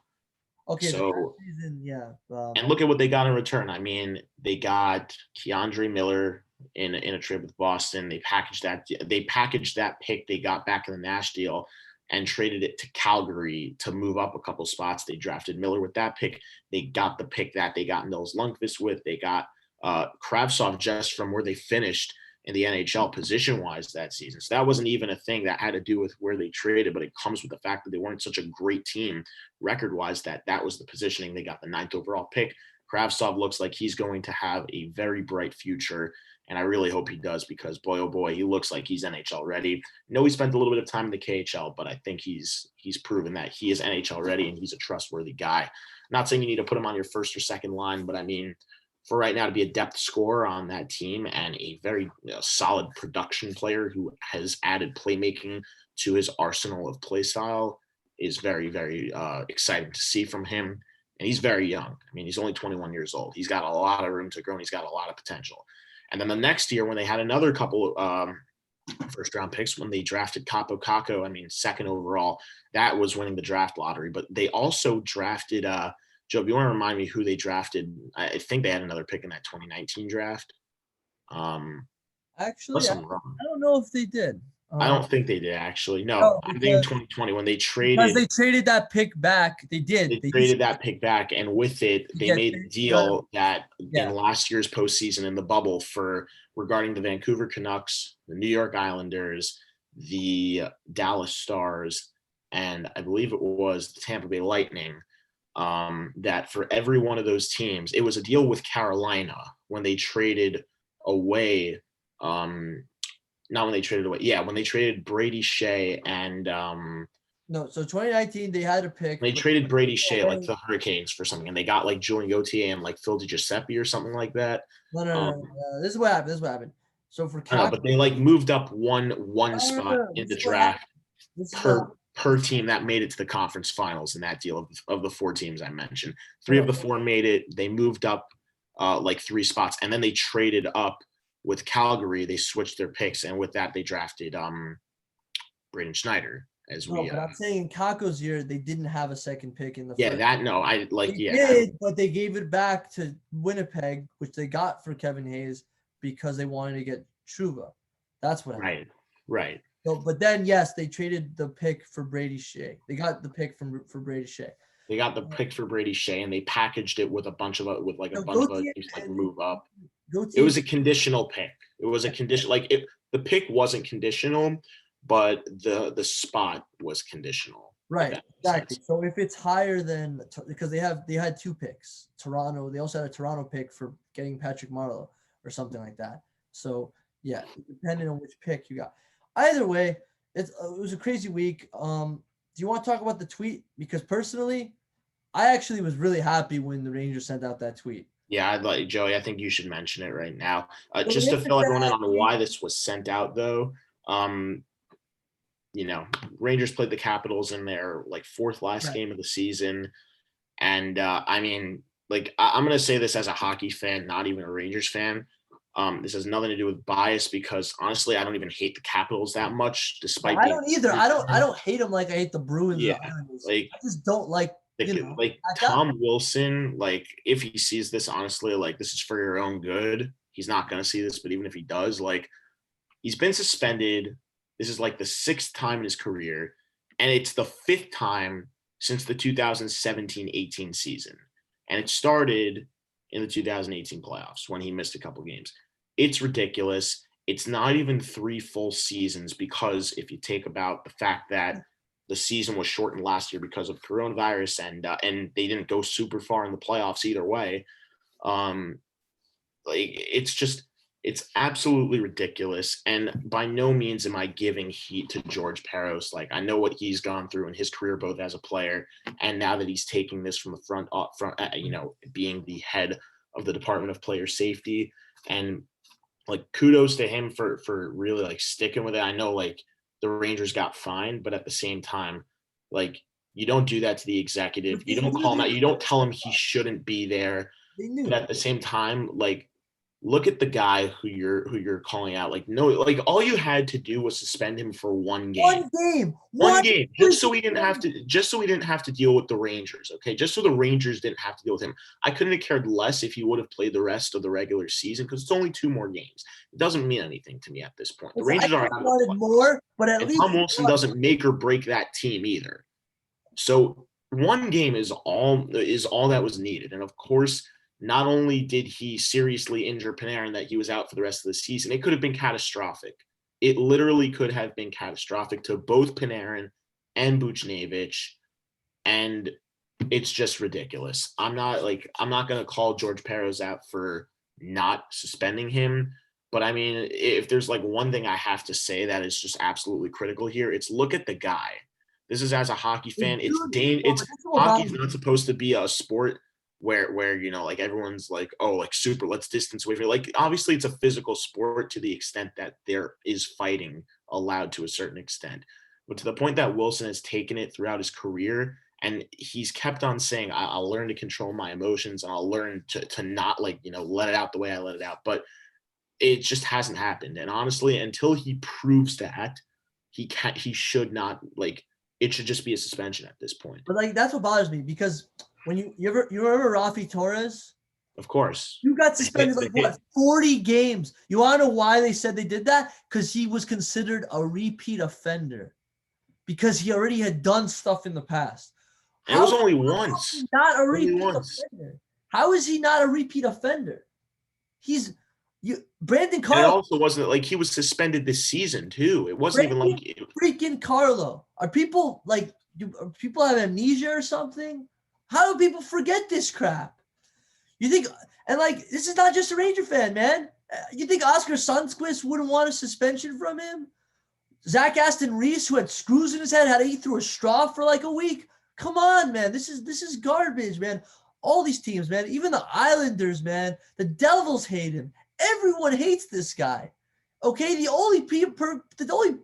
Okay, so season, yeah. And look at what they got in return. I mean, they got Keandre Miller in a trade with Boston. They packaged that pick they got back in the Nash deal and traded it to Calgary to move up a couple spots. They drafted Miller with that pick. They got the pick that they got Nils Lundqvist with. They got Kravtsov just from where they finished in the NHL position-wise that season. So that wasn't even a thing that had to do with where they traded, but it comes with the fact that they weren't such a great team record-wise that was the positioning. They got the 9th overall pick. Kravtsov looks like he's going to have a very bright future, and I really hope he does because, boy, oh boy, he looks like he's NHL ready. I know he spent a little bit of time in the KHL, but I think he's proven that he is NHL ready and he's a trustworthy guy. I'm not saying you need to put him on your first or second line, but I mean, for right now to be a depth scorer on that team and a very solid production player who has added playmaking to his arsenal of play style is very, very exciting to see from him. And he's very young. I mean, he's only 21 years old. He's got a lot of room to grow and he's got a lot of potential. And then the next year when they had another couple first round picks, when they drafted Kaapo Kakko, I mean, 2nd overall, that was winning the draft lottery. But they also drafted Joe, if you want to remind me who they I think they had another pick in that 2019 draft. Actually, I don't know if they did. I don't think they did, actually. No, I think in 2020 when they traded. Because they traded that pick back. They did. They traded that pick back, and with it, they made a deal that in last year's postseason in the bubble regarding the Vancouver Canucks, the New York Islanders, the Dallas Stars, and I believe it was the Tampa Bay Lightning. That for every one of those teams, it was a deal with Carolina when they traded away. When they traded Brady Shea and no, so 2019 they had a pick. They traded Brady Shea like the Hurricanes for something, and they got like Julian Gauthier and like Phil DiGiuseppe or something like that. No. This is what happened. So for but they like moved up one spot in the draft per team that made it to the conference finals in that deal of the 4 teams I mentioned. 3 of the 4 made it. They moved up like 3 spots, and then they traded up with Calgary. They switched their picks, and with that they drafted Braden Schneider. But I'm saying in Kakko's year they didn't have a second pick in the first. They did, but they gave it back to Winnipeg, which they got for Kevin Hayes because they wanted to get Trouba. That's what happened. Right. So, but then yes, they traded the pick for Brady Shea. They got the pick for Brady Shea. They got the pick for Brady Shea, and they packaged it with a bunch of teams like move up. It was a conditional pick. It was a condition. The pick wasn't conditional, but the spot was conditional. Right, exactly. Sense. So if it's higher than, because they had 2 picks. Toronto. They also had a Toronto pick for getting Patrick Marleau or something like that. So yeah, depending on which pick you got. Either way, it was a crazy week. Do you want to talk about the tweet? Because personally, I actually was really happy when the Rangers sent out that tweet. Yeah, I'd like Joey. I think you should mention it right now, just to fill everyone in on why this was sent out. Though, Rangers played the Capitals in their 4th last game of the season, and I mean, I'm gonna say this as a hockey fan, not even a Rangers fan. This has nothing to do with bias because honestly, I don't even hate the Capitals that much. Despite I don't either. I don't hate them like I hate the Bruins. Yeah, I just don't like. Tom Wilson, if he sees this, honestly, this is for your own good. He's not going to see this, but even if he does, he's been suspended. This is the 6th time in his career, and it's the 5th time since the 2017-18 season. And it started in the 2018 playoffs when he missed a couple games. It's ridiculous. it's not even 3 full seasons, because if you take about the fact that the season was shortened last year because of coronavirus, and they didn't go super far in the playoffs either way. Like, it's absolutely ridiculous. And by no means am I giving heat to George Peros. Like, I know what he's gone through in his career, both as a player and now that he's taking this from the front, being the head of the Department of Player Safety. And like, kudos to him for really like sticking with it. I know like the Rangers got fined, but at the same time, like, you don't do that to the executive. You don't call him out. You don't tell him he shouldn't be there. But at the same time, like, look at the guy who you're calling out. Like, no, like, all you had to do was suspend him for one game. One game, just so we didn't have to deal with the Rangers. Okay, just so the Rangers didn't have to deal with him. I couldn't have cared less if he would have played the rest of the regular season, because it's only 2 more games. It doesn't mean anything to me at this point. The Rangers are out of the playoffs, more, but at least Tom Wilson doesn't make or break that team either. So one game is all that was needed. And of course, not only did he seriously injure Panarin that he was out for the rest of the season, it could have been catastrophic. It literally could have been catastrophic to both Panarin and Buchnevich, and it's just ridiculous. I'm not going to call George Peros out for not suspending him, but I mean, if there's like one thing I have to say that is just absolutely critical here, it's look at the guy. This is, as a hockey fan, hockey's not supposed to be a sport where like, everyone's like, oh, like, super, let's distance away from it. Like, obviously it's a physical sport to the extent that there is fighting allowed to a certain extent, but to the point that Wilson has taken it throughout his career, and he's kept on saying, I'll learn to control my emotions, and I'll learn to not, like, let it out the way I let it out. But it just hasn't happened. And honestly, until he proves that, he should not, like, it should just be a suspension at this point. But like, that's what bothers me, because when you remember Rafi Torres? Of course. You got suspended 40 games. You want to know why they said they did that? Because he was considered a repeat offender, because he already had done stuff in the past. It was only once. Not a repeat offender. How is he not a repeat offender? Brandon Carlo. And it also wasn't like he was suspended this season too. It wasn't even like freaking Carlo. Are people like, do people have amnesia or something? How do people forget this crap? You think, and like, this is not just a Ranger fan, man. You think Oscar Sundqvist wouldn't want a suspension from him? Zach Aston Reese, who had screws in his head, had to eat through a straw for like a week. Come on, man. This is garbage, man. All these teams, man. Even the Islanders, man. The Devils hate him. Everyone hates this guy. Okay, the only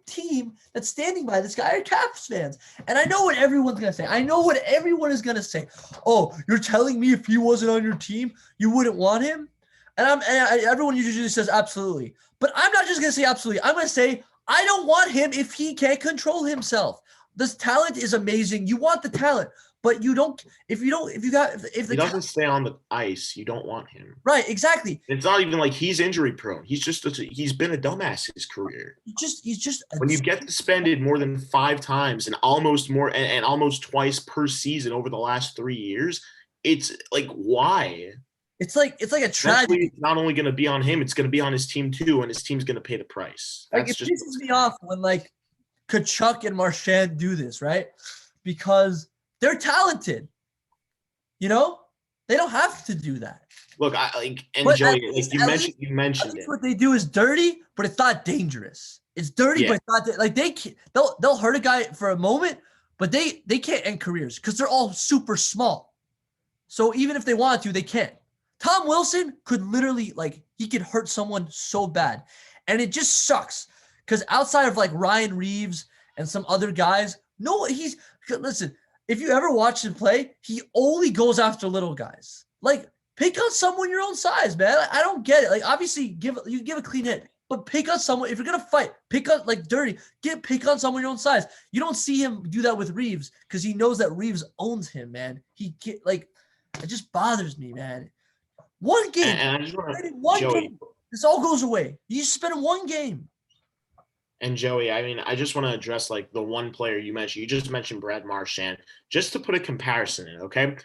team that's standing by this guy are Caps fans. And I know what everyone's going to say. I know what everyone is going to say. Oh, you're telling me if he wasn't on your team, you wouldn't want him? And everyone usually says absolutely. But I'm not just going to say absolutely. I'm going to say I don't want him if he can't control himself. This talent is amazing. You want the talent. But you don't. If he doesn't stay on the ice, you don't want him. Right, exactly. It's not even like he's injury prone. He's been a dumbass his career. He's just when you get suspended more than 5 times and almost twice per season over the last 3 years, it's like, why? It's like a tragedy. It's not only going to be on him; it's going to be on his team too, and his team's going to pay the price. Like, it pisses me off when like Kachuk and Marchand do this, right? Because they're talented. They don't have to do that. Look, Joey, like you mentioned it. What they do is dirty, but it's not dangerous. It's dirty, but it's not like they'll hurt a guy for a moment, but they can't end careers because they're all super small. So even if they want to, they can't. Tom Wilson could literally, like, he could hurt someone so bad, and it just sucks because outside of like Ryan Reeves and some other guys, listen. If you ever watch him play, he only goes after little guys. Like, pick on someone your own size, man. I don't get it. Like, obviously, give a clean hit, but pick on someone. If you're gonna fight, pick on like dirty. Pick on someone your own size. You don't see him do that with Reeves because he knows that Reeves owns him, man. It just bothers me, man. One game, game, this all goes away. You just spend one game. And Joey, I mean, I just want to address like the one player you mentioned. You just mentioned Brad Marchand. Just to put a comparison in, okay?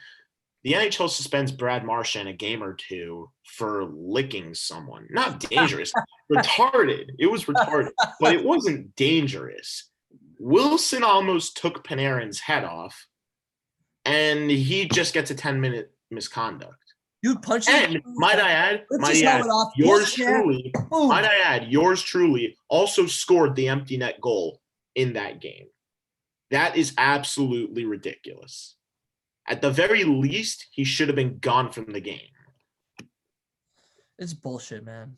the NHL suspends Brad Marchand a game or two for licking someone. Not dangerous, retarded. It was retarded, but it wasn't dangerous. Wilson almost took Panarin's head off, and he just gets a 10-minute misconduct. Dude, punching. And might I add, yours truly also scored the empty net goal in that game. That is absolutely ridiculous. At the very least, he should have been gone from the game. It's bullshit, man.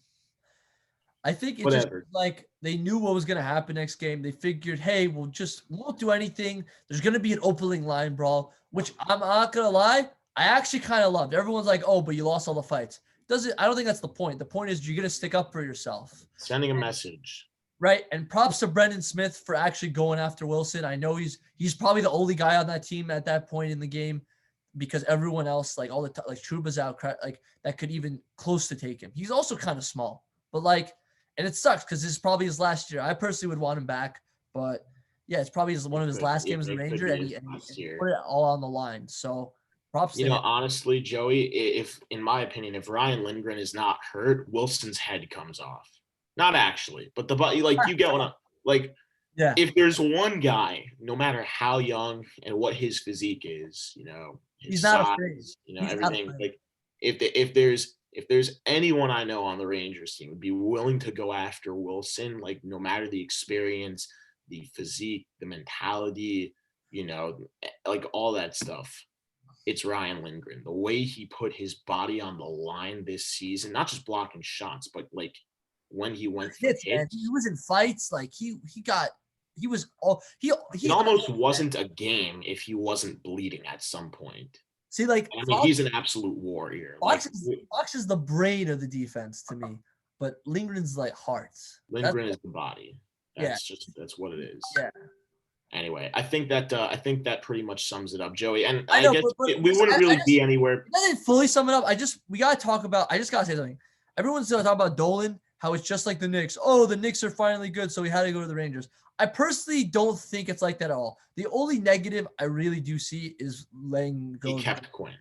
I think it's Whatever. just like they knew what was going to happen next game. They figured, hey, we won't do anything. There's going to be an opening line brawl, which I'm not going to lie, I actually kind of loved. Everyone's like, oh, but you lost all the fights. I don't think that's the point. The point is you're going to stick up for yourself. Sending a message. Right. And props to Brendan Smith for actually going after Wilson. I know he's probably the only guy on that team at that point in the game because everyone else, like all the like Truba's out, like that could even close to take him. He's also kind of small, but like, and it sucks because this is probably his last year. I personally would want him back, but yeah, it's probably one of his last games as a Ranger, and he put it all on the line. So props to him. Honestly, Joey, if in my opinion, if Ryan Lindgren is not hurt, Wilson's head comes off. Not actually, but you get what I'm like. Yeah. If there's one guy, no matter how young and what his physique is, his size, everything. Like if there's anyone I know on the Rangers team would be willing to go after Wilson, like no matter the experience, the physique, the mentality, like all that stuff, it's Ryan Lindgren. The way he put his body on the line this season, not just blocking shots, but like when he went for hits, he was in fights. Like he almost wasn't a game if he wasn't bleeding at some point. See, like he's an absolute warrior. Fox is the brain of the defense to me, but Lindgren's like heart. Lindgren is the body. That's what it is. Yeah. Anyway, I think that pretty much sums it up, Joey. And I guess we wouldn't really be anywhere. I didn't fully sum it up. I just gotta say something. Everyone's talking about Dolan, how it's just like the Knicks. Oh, the Knicks are finally good, so we had to go to the Rangers. I personally don't think it's like that at all. The only negative I really do see is letting go. He kept Quinn.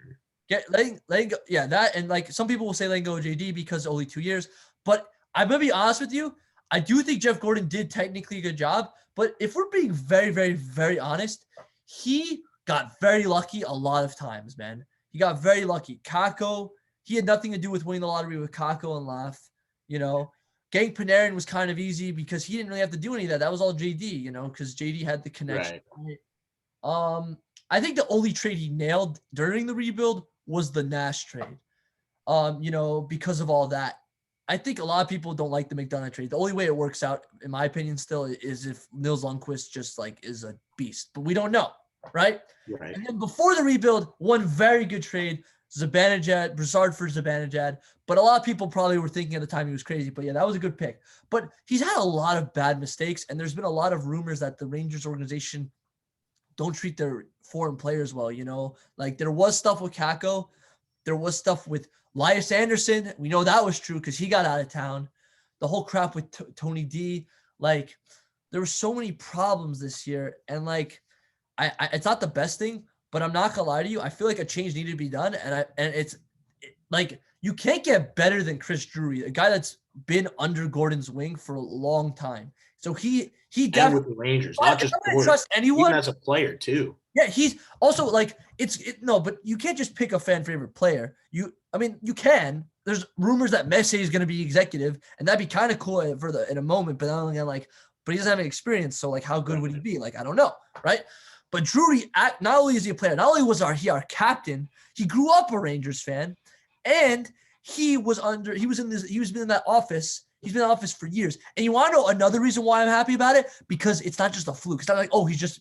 Letting go. Yeah, that, and like some people will say letting go of JD because only 2 years. But I'm gonna be honest with you. I do think Jeff Gordon did technically a good job. But if we're being very, very, very honest, he got very lucky a lot of times, man. He got very lucky. Kakko, he had nothing to do with winning the lottery with Kakko and Laf. Getting Panarin was kind of easy because he didn't really have to do any of that. That was all JD, because JD had the connection. Right. I think the only trade he nailed during the rebuild was the Nash trade. Because of all that. I think a lot of people don't like the McDonough trade. The only way it works out, in my opinion, still is if Nils Lundkvist just like is a beast, but we don't know, right? Right. And then before the rebuild, one very good trade, Zibanejad, Brassard for Zibanejad. But a lot of people probably were thinking at the time he was crazy. But yeah, that was a good pick. But he's had a lot of bad mistakes, and there's been a lot of rumors that the Rangers organization don't treat their foreign players well. Like there was stuff with Kakko, there was stuff with Elias Anderson, we know that was true because he got out of town. The whole crap with Tony D, like there were so many problems this year, and like, it's not the best thing, but I'm not gonna lie to you. I feel like a change needed to be done, and it's like you can't get better than Chris Drury, a guy that's been under Gordon's wing for a long time. So he definitely with the Rangers, not just Gordon, trust anyone even as a player too. Yeah, he's also like but you can't just pick a fan favorite player. You can. There's rumors that Messi is going to be executive, and that'd be kind of cool in a moment. But but he doesn't have any experience, so like, how good would he be? Like, I don't know, right? But Drury, not only is he a player, not only was he our captain, he grew up a Rangers fan, and he was in that office. He's been in the office for years. And you want to know another reason why I'm happy about it? Because it's not just a fluke. It's not like, oh, he just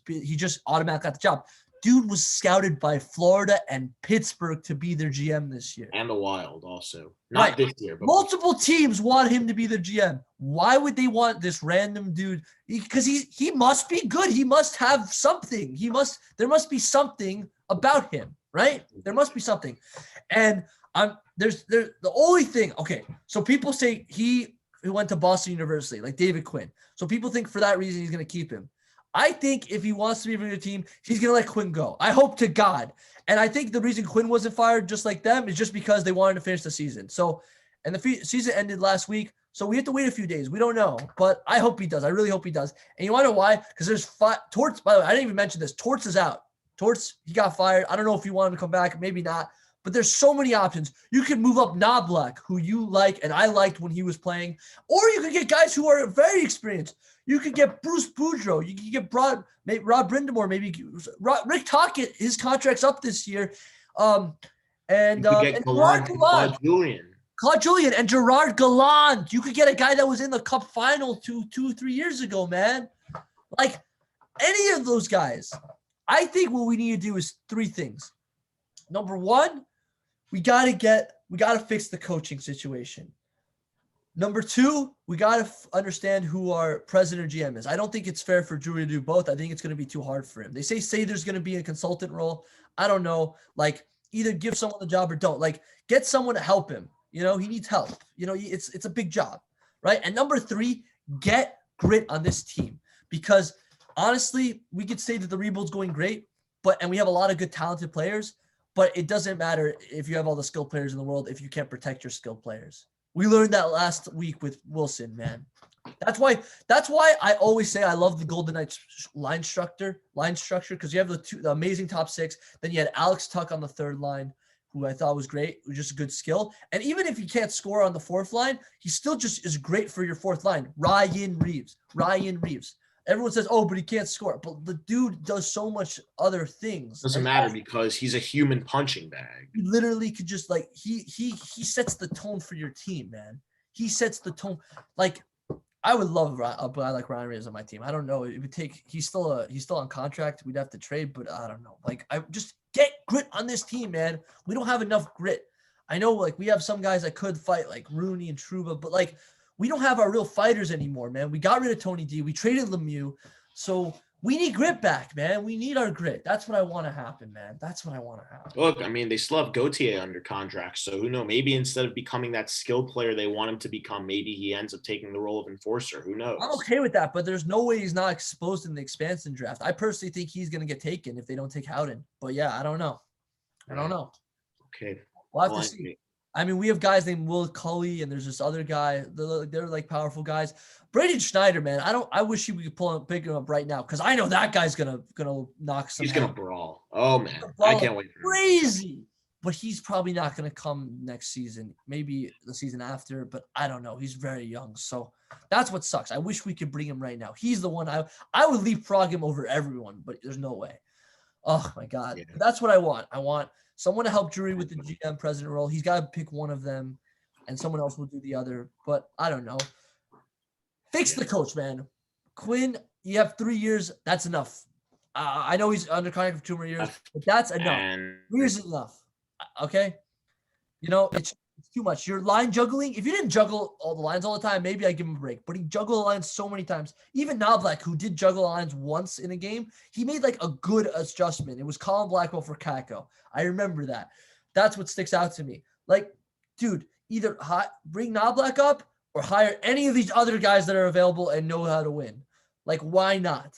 automatically got the job. Dude was scouted by Florida and Pittsburgh to be their GM this year. And the Wild also. Not this year. But multiple teams want him to be their GM. Why would they want this random dude? Because he must be good. He must have something. There must be something about him, right? There must be something. And there's the only thing. Okay, so people say he went to Boston University, like David Quinn. So people think for that reason he's going to keep him. I think if he wants to be a video team, he's going to let Quinn go. I hope to God. And I think the reason Quinn wasn't fired just like them is just because they wanted to finish the season. So, and the season ended last week. So we have to wait a few days. We don't know, but I hope he does. I really hope he does. And you want to know why? Because there's Torts. By the way, I didn't even mention this. Torts is out. Torts, he got fired. I don't know if you want him to come back. Maybe not. But there's so many options. You could move up Knoblauch, who you like and I liked when he was playing, or you could get guys who are very experienced. You could get Bruce Boudreau. You could get Rob Brindamore. Maybe Rick Tocchet. His contract's up this year. You could get Claude Julian and Gerard Gallant. You could get a guy that was in the Cup final 3 years ago, man. Like any of those guys. I think what we need to do is three things. Number one, we got to fix the coaching situation. Number two, we got to understand who our president or GM is. I don't think it's fair for Drury to do both. I think it's going to be too hard for him. They say there's going to be a consultant role. I don't know. Like, either give someone the job or don't. Like, get someone to help him. You know, he needs help. You know, it's a big job, right? And number three, get grit on this team. Because, honestly, we could say that the rebuild's going great, and we have a lot of good, talented players. But it doesn't matter if you have all the skilled players in the world if you can't protect your skilled players. We learned that last week with Wilson, man. That's why I always say I love the Golden Knights line structure because you have the amazing top six. Then you had Alex Tuck on the third line, who I thought was great, was just a good skill. And even if he can't score on the fourth line, he still just is great for your fourth line. Ryan Reeves. Everyone says, oh, but he can't score. But the dude does so much other things. Doesn't matter because he's a human punching bag. He literally could just he sets the tone for your team, man. He sets the tone. Like, I would love a guy like Ryan Reeves on my team. I don't know. It would take. He's still on contract. We'd have to trade, but I don't know. Like, I just get grit on this team, man. We don't have enough grit. I know, like, we have some guys that could fight, like Rooney and Trouba, but like, we don't have our real fighters anymore, man. We got rid of Tony D. We traded Lemieux. So we need grit back, man. We need our grit. That's what I want to happen, man. That's what I want to happen. Look, I mean, they still have Gauthier under contract. So who knows? Maybe instead of becoming that skill player they want him to become, maybe he ends up taking the role of enforcer. Who knows? I'm okay with that, but there's no way he's not exposed in the expansion draft. I personally think he's going to get taken if they don't take Howden. But yeah, I don't know. Okay. We'll have to see. I mean, we have guys named Will Cully, and there's this other guy. They're like powerful guys. Braden Schneider, man. I wish we could pick him up right now because I know that guy's gonna knock some. He's gonna brawl. Oh man, I can't wait for him. Crazy, but he's probably not gonna come next season. Maybe the season after, but I don't know. He's very young, so that's what sucks. I wish we could bring him right now. He's the one I would leapfrog him over everyone, but there's no way. Oh my God, yeah. That's what I want. I want someone to help Drury with the GM president role. He's got to pick one of them, and someone else will do the other. But I don't know. Fix the coach, man. Quinn, you have 3 years. That's enough. I know he's under contract for 2 more years, but that's enough. 3 years is enough. Okay? You know, it's too much. Your line juggling, if you didn't juggle all the lines all the time, maybe I give him a break. But he juggled the lines so many times. Even Knoblauch, who did juggle the lines once in a game, he made like a good adjustment. It was Colin Blackwell for Kako. I remember that. That's what sticks out to me. Like, dude, either bring Knoblauch up or hire any of these other guys that are available and know how to win. Like, why not?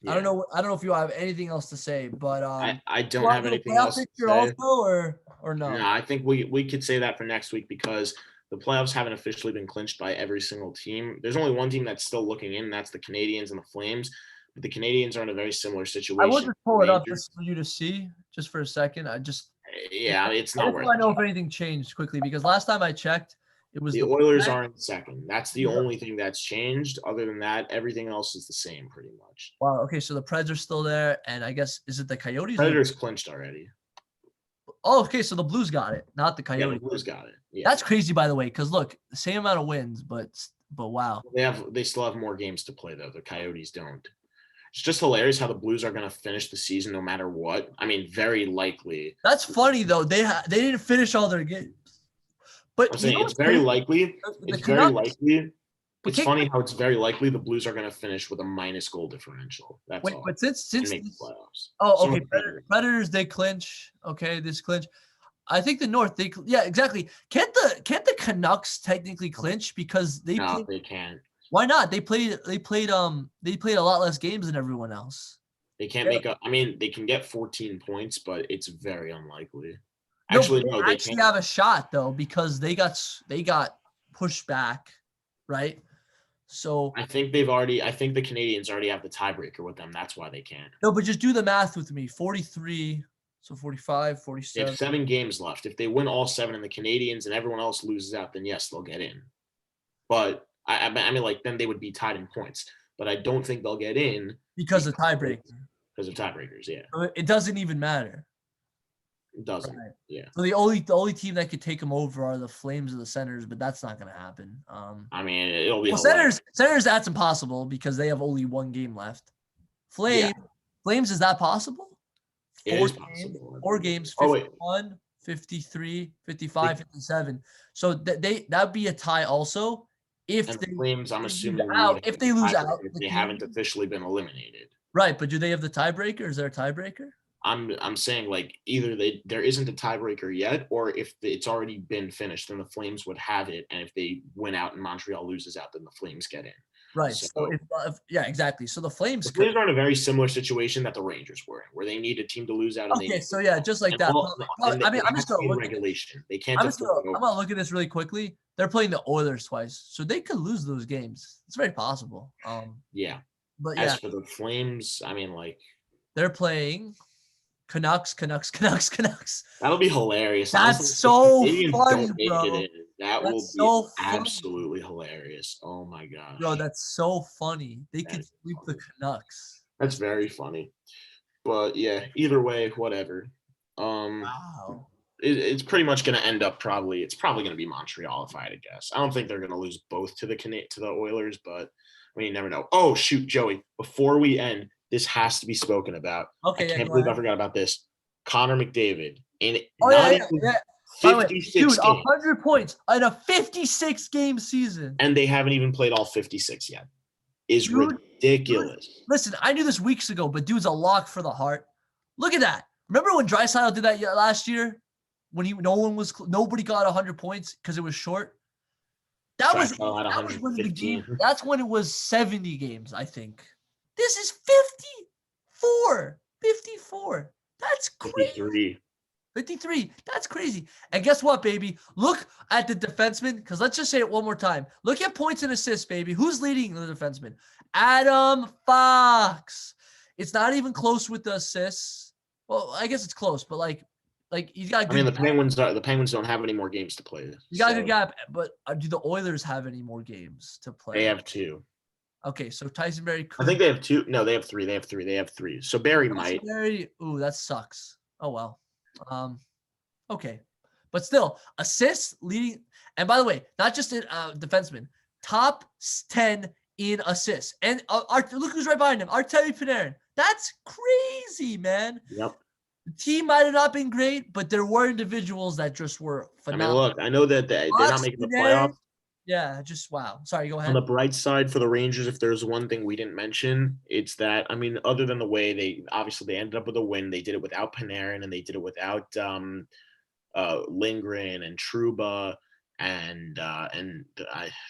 Yeah. I don't know if you have anything else to say, but I don't have anything else to say. Also, or no? No, I think we could say that for next week because the playoffs haven't officially been clinched by every single team. There's only one team that's still looking in, and that's the Canadiens and the Flames. But the Canadiens are in a very similar situation. I will just pull it up just for you to see, just for a second. It's not worth it. I know if anything changed quickly because last time I checked, it was the Oilers are in second. That's the only thing that's changed. Other than that, everything else is the same pretty much. Wow. Okay, so the Preds are still there, and I guess is it the Coyotes? Predators clinched already. Oh, okay. So the Blues got it, not the Coyotes. Yeah, the Blues got it. Yeah. That's crazy, by the way, because look, the same amount of wins, but wow. They still have more games to play though. The Coyotes don't. It's just hilarious how the Blues are going to finish the season no matter what. I mean, very likely. That's funny though. They didn't finish all their games. But I'm saying it's very likely. It's very likely. It's funny how it's very likely the Blues are going to finish with a minus goal differential. That's all. But since make the playoffs. Oh, okay. Predators they clinch. Okay, this clinch. I think the North exactly. Can't the Canucks technically clinch because they? No, they can't. Why not? They played a lot less games than everyone else. They can't make up. I mean, they can get 14 points, but it's very unlikely. No, Actually, they no, they actually can't. have a shot though because they got pushed back, right? So I think the Canadians already have the tiebreaker with them. That's why they can't. no, but just do the math with me. 43, so 45, They 47. have 7 games left. If they win all 7 and the Canadians and everyone else loses out, then yes, they'll get in. But I mean, like, then they would be tied in points. But I don't think they'll get in Because of tiebreaker. because of tiebreakers. Yeah, So it doesn't even matter. it doesn't. Right. Yeah. So the only team that could take them over are the Flames or the Senators, but that's not going to happen. I mean, it'll be Well, hilarious. Senators, that's impossible because they have only 1 game left. Flames, is that possible? It 4 is games, possible. 4 games, Oh, wait. 51, 53, 55, 57. So that'd be a tie also. If And they the Flames, I'm lose assuming out, if they lose out, if they haven't officially been eliminated. right? But do they have the tiebreaker? Is there a tiebreaker? I'm saying, like, either there isn't a tiebreaker yet, or if it's already been finished, then the Flames would have it. And if they win out and Montreal loses out, then the Flames get in. Right. So So if yeah, exactly. So the Flames. the Flames are in a very similar situation that the Rangers were in, where they need a team to lose out. And Okay, so yeah, just like that. I mean, I'm just gonna look. Regulation. They can't. I'm gonna look at this really quickly. They're playing the Oilers twice, so they could lose those games. It's very possible. Yeah. But As yeah, for the Flames, I mean, like, they're playing Canucks. that'll be hilarious. That's honestly, so if the Canadians funny, don't make bro. it in, that will be so funny. absolutely hilarious. Oh my gosh. Bro, that's so funny. They That could is sweep the funny. Canucks. That's very funny. But yeah, either way, whatever. Wow. It's pretty much going to end up it's probably going to be Montreal if I had to guess. I don't think they're going to lose both to the Oilers, but I mean, you never know. Oh shoot, Joey! Before we end, this has to be spoken about. Okay, I can't believe I forgot about this. Connor McDavid in yeah. 56 Dude, games, 100 points in a 56 game season, and they haven't even played all 56 yet. Is ridiculous. Listen, I knew this weeks ago, but dude's a lock for the Hart. Look at that. Remember when Draisaitl did that last year? When nobody got 100 points because it was short. That's when it was 70 games, I think. This is 54. That's crazy. 53. That's crazy. And guess what, baby? Look at the defenseman, because let's just say it one more time. Look at points and assists, baby. Who's leading the defenseman? Adam Fox. It's not even close with the assists. Well, I guess it's close, but like he's got. I mean, the Penguins don't have any more games to play. You got a good gap, but do the Oilers have any more games to play? They have 2. Okay, so Tyson Barrie. I think they have 2. No, they have 3. They have 3. So Barrie might. Ooh, that sucks. Oh well. Okay, but still, assists leading. And by the way, not just in defenseman, top 10 in assists. And look who's right behind him, Artemi Panarin. That's crazy, man. Yep. The team might have not been great, but there were individuals that just were phenomenal. I mean, look, I know that they're not making the playoffs. Yeah, just wow. Sorry, go ahead. On the bright side for the Rangers, if there's one thing we didn't mention, it's that, I mean, other than the way they ended up with a win, they did it without Panarin and they did it without Lindgren and Trouba and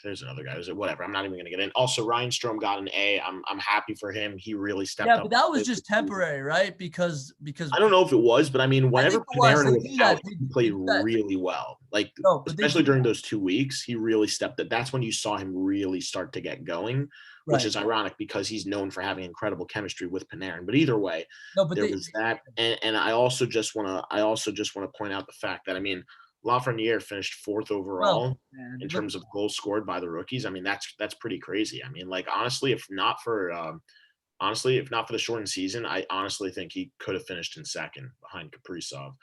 there's another guy. Whatever. I'm not even going to get in. Also, Ryan Strome got an A. I'm happy for him. He really stepped up. Yeah, but that was just temporary, right? Because I don't know if it was, but I mean, whenever Panarin was out, he played really well. Like, especially during those 2 weeks, he really stepped up. That's when you saw him really start to get going, which is ironic because he's known for having incredible chemistry with Panarin. But either way, there was that. And I also just want to point out the fact that, I mean, Lafreniere finished 4th overall in terms of goals scored by the rookies. I mean, that's pretty crazy. I mean, like, honestly, if not for the shortened season, I honestly think he could have finished in 2nd behind Kaprizov.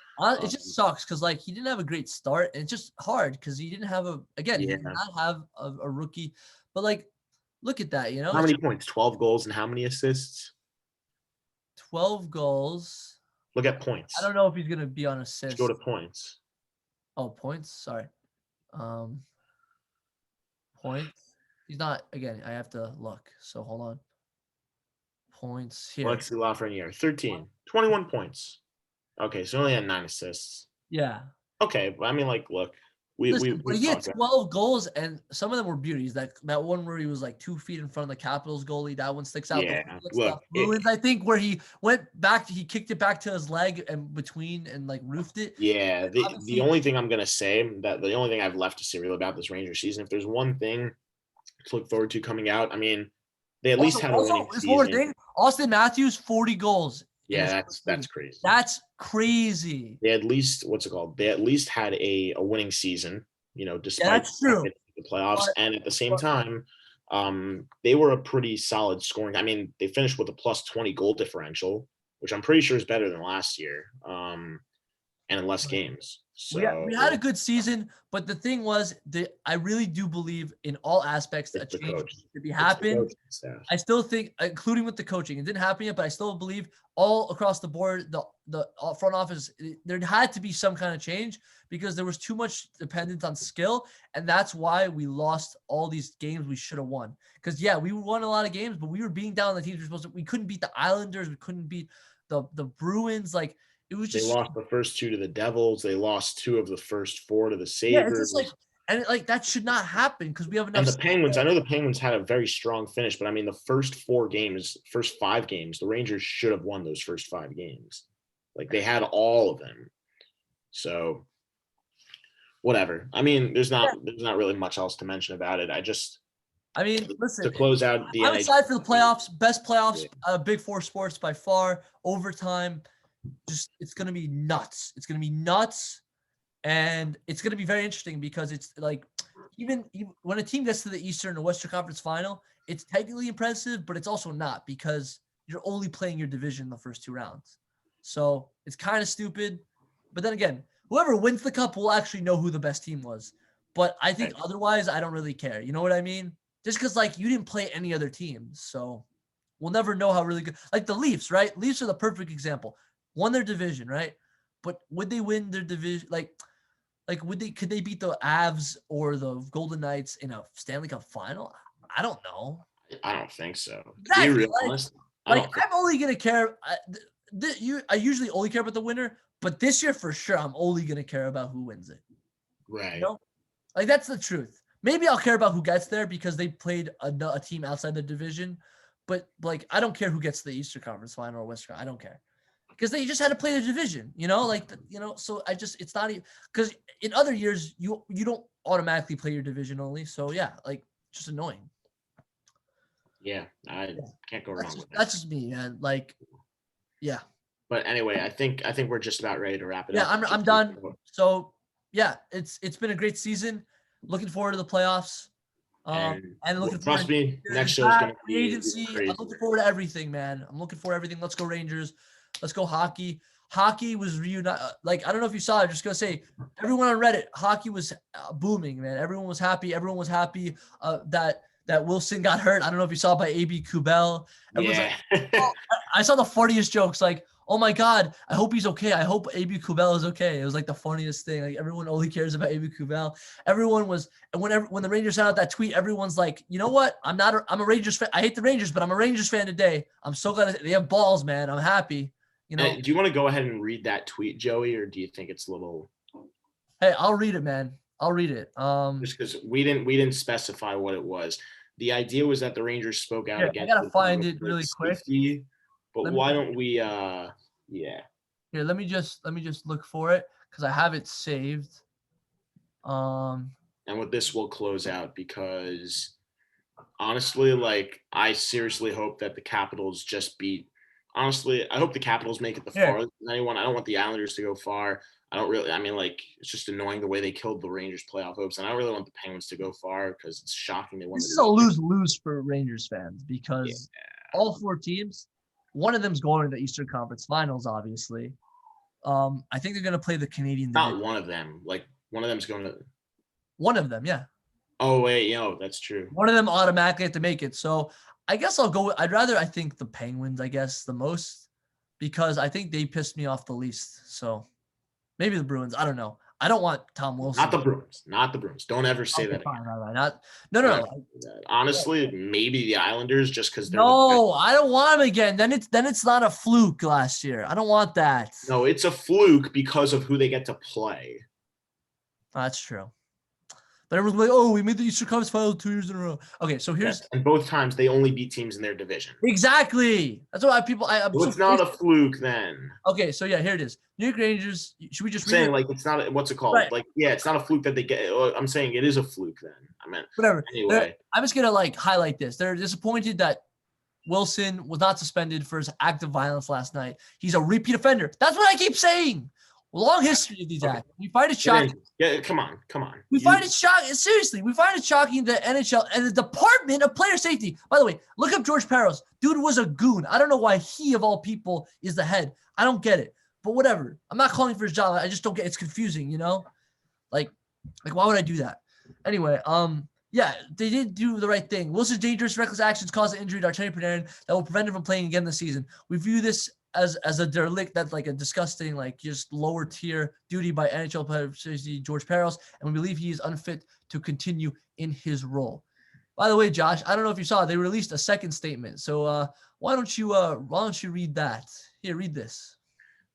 It just sucks because, like, he didn't have a great start, and it's just hard because he didn't have he did not have a rookie. But, like, look at that, How many points? 12 goals and how many assists? 12 goals. Look at points. I don't know if he's gonna be on assists. Go to points. Oh, points. Sorry. Points. He's not. Again, I have to look. So hold on. Points here. Alexis Lafreniere, 13, 21 points. Okay, so he only had 9 assists. Yeah. Okay, but I mean, like, look, Listen, but he had talked about 12 goals, and some of them were beauties. That one where he was like 2 feet in front of the Capitals goalie, that one sticks out. Yeah, The look, stuff. Bruins, I think, where he went back, he kicked it back to his leg and between and like roofed it. yeah. The Obviously, only thing I'm gonna say that the only thing I've left to say really about this Rangers season, if there's one thing to look forward to coming out, I mean, they at least had a winning this one more season. thing, Austin Matthews, 40 goals. Yeah, that's crazy. That's crazy. They at least They at least had a winning season, despite that's true. the playoffs. And at the same time, they were a pretty solid scoring. I mean, they finished with a plus 20 goal differential, which I'm pretty sure is better than last year. And in less games. So we had a good season, but the thing was that I really do believe in all aspects that a change to be happen. I still think, including with the coaching, it didn't happen yet, but I still believe all across the board, the front office, there had to be some kind of change because there was too much dependence on skill, and that's why we lost all these games we should have won. Because we won a lot of games, but we were beating down the teams we're supposed to. We couldn't beat the Islanders, we couldn't beat the Bruins, like. It was just, they lost the first 2 to the Devils. They lost 2 of the first 4 to the Sabres. Yeah, it's just like, that should not happen because we have enough. And the Penguins, I know the Penguins had a very strong finish, but I mean, the first 5 games, the Rangers should have won those first 5 games. Like, they had all of them. So, whatever. I mean, there's not really much else to mention about it. Listen, to close out the I'm excited for the playoffs. Best playoffs, Big Four sports by far. Overtime. Just it's gonna be nuts. It's gonna be nuts, and it's gonna be very interesting because it's like even when a team gets to the Eastern or Western Conference Final, it's technically impressive, but it's also not because you're only playing your division in the first 2 rounds. So it's kind of stupid. But then again, whoever wins the cup will actually know who the best team was. But I think otherwise, I don't really care. You know what I mean? Just because you didn't play any other teams, so we'll never know how really good. Like the Leafs, right? Leafs are the perfect example. Won their division, right? But would they win their division? Could they beat the Avs or the Golden Knights in a Stanley Cup final? I don't know. I don't think so. Exactly. To be real honest, I'm only gonna care. I usually only care about the winner, but this year for sure, I'm only gonna care about who wins it. Right. That's the truth. Maybe I'll care about who gets there because they played a team outside the division, but I don't care who gets the Eastern Conference Final or Western. I don't care. Because they just had to play the division, so it's not even because in other years you don't automatically play your division only. So just annoying. Yeah, I can't go wrong with that. That's just me, man. Yeah. But anyway, I think we're just about ready to wrap it up. Yeah, I'm done. So it's been a great season. Looking forward to the playoffs. And looking forward. Trust me, next show is going to be agency. crazy. I'm looking forward to everything, man. I'm looking for everything. Let's go Rangers. Let's go hockey. Hockey was reunited. I don't know if you saw it. I'm just going to say, everyone on Reddit, hockey was booming, man. Everyone was happy. Everyone was happy that Wilson got hurt. I don't know if you saw it by AB Kubel. Yeah. I saw the funniest jokes. Oh my God, I hope he's okay. I hope AB Kubel is okay. It was the funniest thing. Everyone only cares about AB Kubel. Everyone was, and when the Rangers sent out that tweet, everyone's like, you know what? I'm a Rangers fan. I hate the Rangers, but I'm a Rangers fan today. I'm so glad they have balls, man. I'm happy. Do you want to go ahead and read that tweet, Joey, or do you think it's a little? Hey, I'll read it, man. I'll read it. Just because we didn't specify what it was. The idea was that the Rangers spoke out against. I gotta find it really quick. But why don't we? Yeah. Here, let me just look for it because I have it saved. And with this, we'll close out because honestly, I seriously hope that the Capitals just beat. Honestly, I hope the Capitals make it the farthest than anyone. I don't want the Islanders to go far. I don't really. I mean, it's just annoying the way they killed the Rangers' playoff hopes, and I don't really want the Penguins to go far because it's shocking they won. This is a lose-lose for Rangers fans because all 4 teams, one of them's going to the Eastern Conference Finals, obviously. I think they're going to play the Canadian division. Not one of them. One of them's going to. One of them, yeah. Oh wait, that's true. One of them automatically have to make it. So I guess I'll go. I'd rather, I think, the Penguins, the most, because I think they pissed me off the least. So maybe the Bruins. I don't know. I don't want Tom Wilson. Not the Bruins. Don't ever say that. Fine, right. No. Honestly, maybe the Islanders, just because they're. No, I don't want them again. Then it's not a fluke last year. I don't want that. No, it's a fluke because of who they get to play. That's true. But everyone's like, oh, we made the Eastern Conference Final 2 years in a row. Okay, so here's and both times they only beat teams in their division. exactly. That's why people. I'm So so it's not a fluke then. Okay, so yeah, here it is. New York Rangers. Should we just I'm saying like it's not what's it called? Right. Like it's not a fluke that they get. I'm saying it is a fluke then. I meant whatever. anyway. I'm just gonna like highlight this. They're disappointed that Wilson was not suspended for his act of violence last night. He's a repeat offender. That's what I keep saying. Long history of these acts. We find it shocking. Yeah, come on. We find it shocking. Seriously, we find it shocking that NHL and the Department of Player Safety. By the way, look up George Peros. Dude was a goon. I don't know why he, of all people, is the head. I don't get it. But whatever. I'm not calling for his job. I just don't get it. It's confusing, you know? Like why would I do that? Anyway, yeah, they did do the right thing. Wilson's dangerous, reckless actions caused an injury to Artemi Panarin that will prevent him from playing again this season. We view this as a derelict, that's like a disgusting, like just lower tier duty by NHL player George Peros, and we believe he is unfit to continue in his role. By the way, Josh, I don't know if you saw, they released a second statement. So why don't you read that? Here, read this.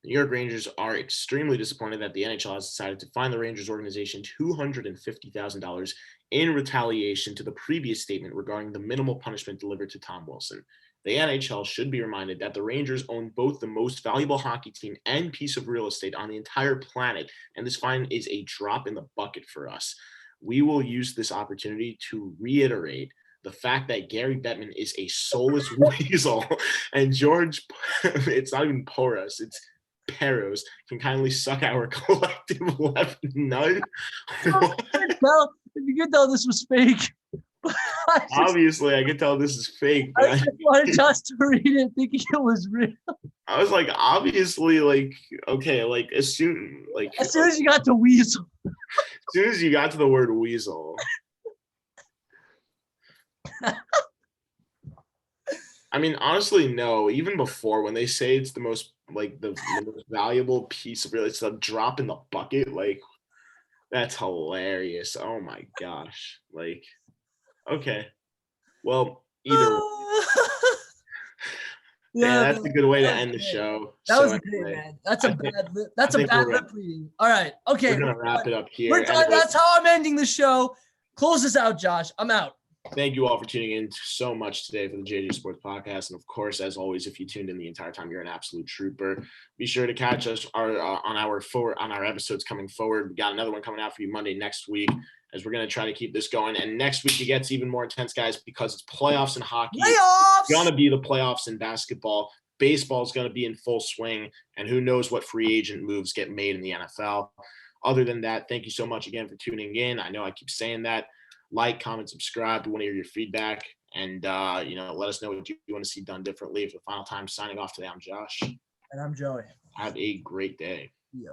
The New York Rangers are extremely disappointed that the NHL has decided to fine the Rangers organization $250,000 in retaliation to the previous statement regarding the minimal punishment delivered to Tom Wilson. The NHL should be reminded that the Rangers own both the most valuable hockey team and piece of real estate on the entire planet, and this fine is a drop in the bucket for us. We will use this opportunity to reiterate the fact that Gary Bettman is a soulless weasel, and George, it's not even Poros, it's Peros, can kindly suck our collective left nut. If you could tell this was fake. Obviously, I could tell this is fake. But I just wanted Josh to read it thinking it was real. I was like, obviously, like, okay, like as soon as you got to weasel. As soon as you got to the word weasel. I mean, honestly, no. Even before, when they say it's the most valuable piece of real estate, a drop in the bucket, like, that's hilarious. Oh my gosh. Like, okay. Well, either way. Yeah, that's a good way to end the show. That was great, man. That's a bad lip reading. All right. Okay. We're gonna wrap it up here. We're done. That's how I'm ending the show. Close this out, Josh. I'm out. Thank you all for tuning in so much today for the JJ Sports Podcast. And of course, as always, if you tuned in the entire time, you're an absolute trooper. Be sure to catch us on our episodes coming forward. We got another one coming out for you Monday next week, as we're going to try to keep this going. And next week it gets even more intense, guys, because it's playoffs in hockey. It's going to be the playoffs in basketball. Baseball is going to be in full swing, and who knows what free agent moves get made in the NFL. Other than that, thank you so much again for tuning in. I know I keep saying that. Like, comment, subscribe. We want to hear your feedback, and let us know what you want to see done differently. For the final time, signing off today, I'm Josh. And I'm Joey. Have a great day. Yeah.